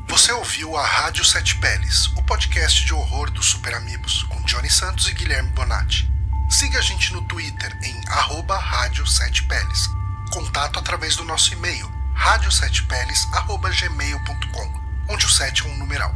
Você ouviu a Rádio Sete Peles, o podcast de horror dos Super Amigos, com Johnny Santos e Guilherme Bonatti. Siga a gente no Twitter em @Rádio Sete Peles. Contato através do nosso e-mail radiosetepeles@gmail.com, onde o 7 é um numeral.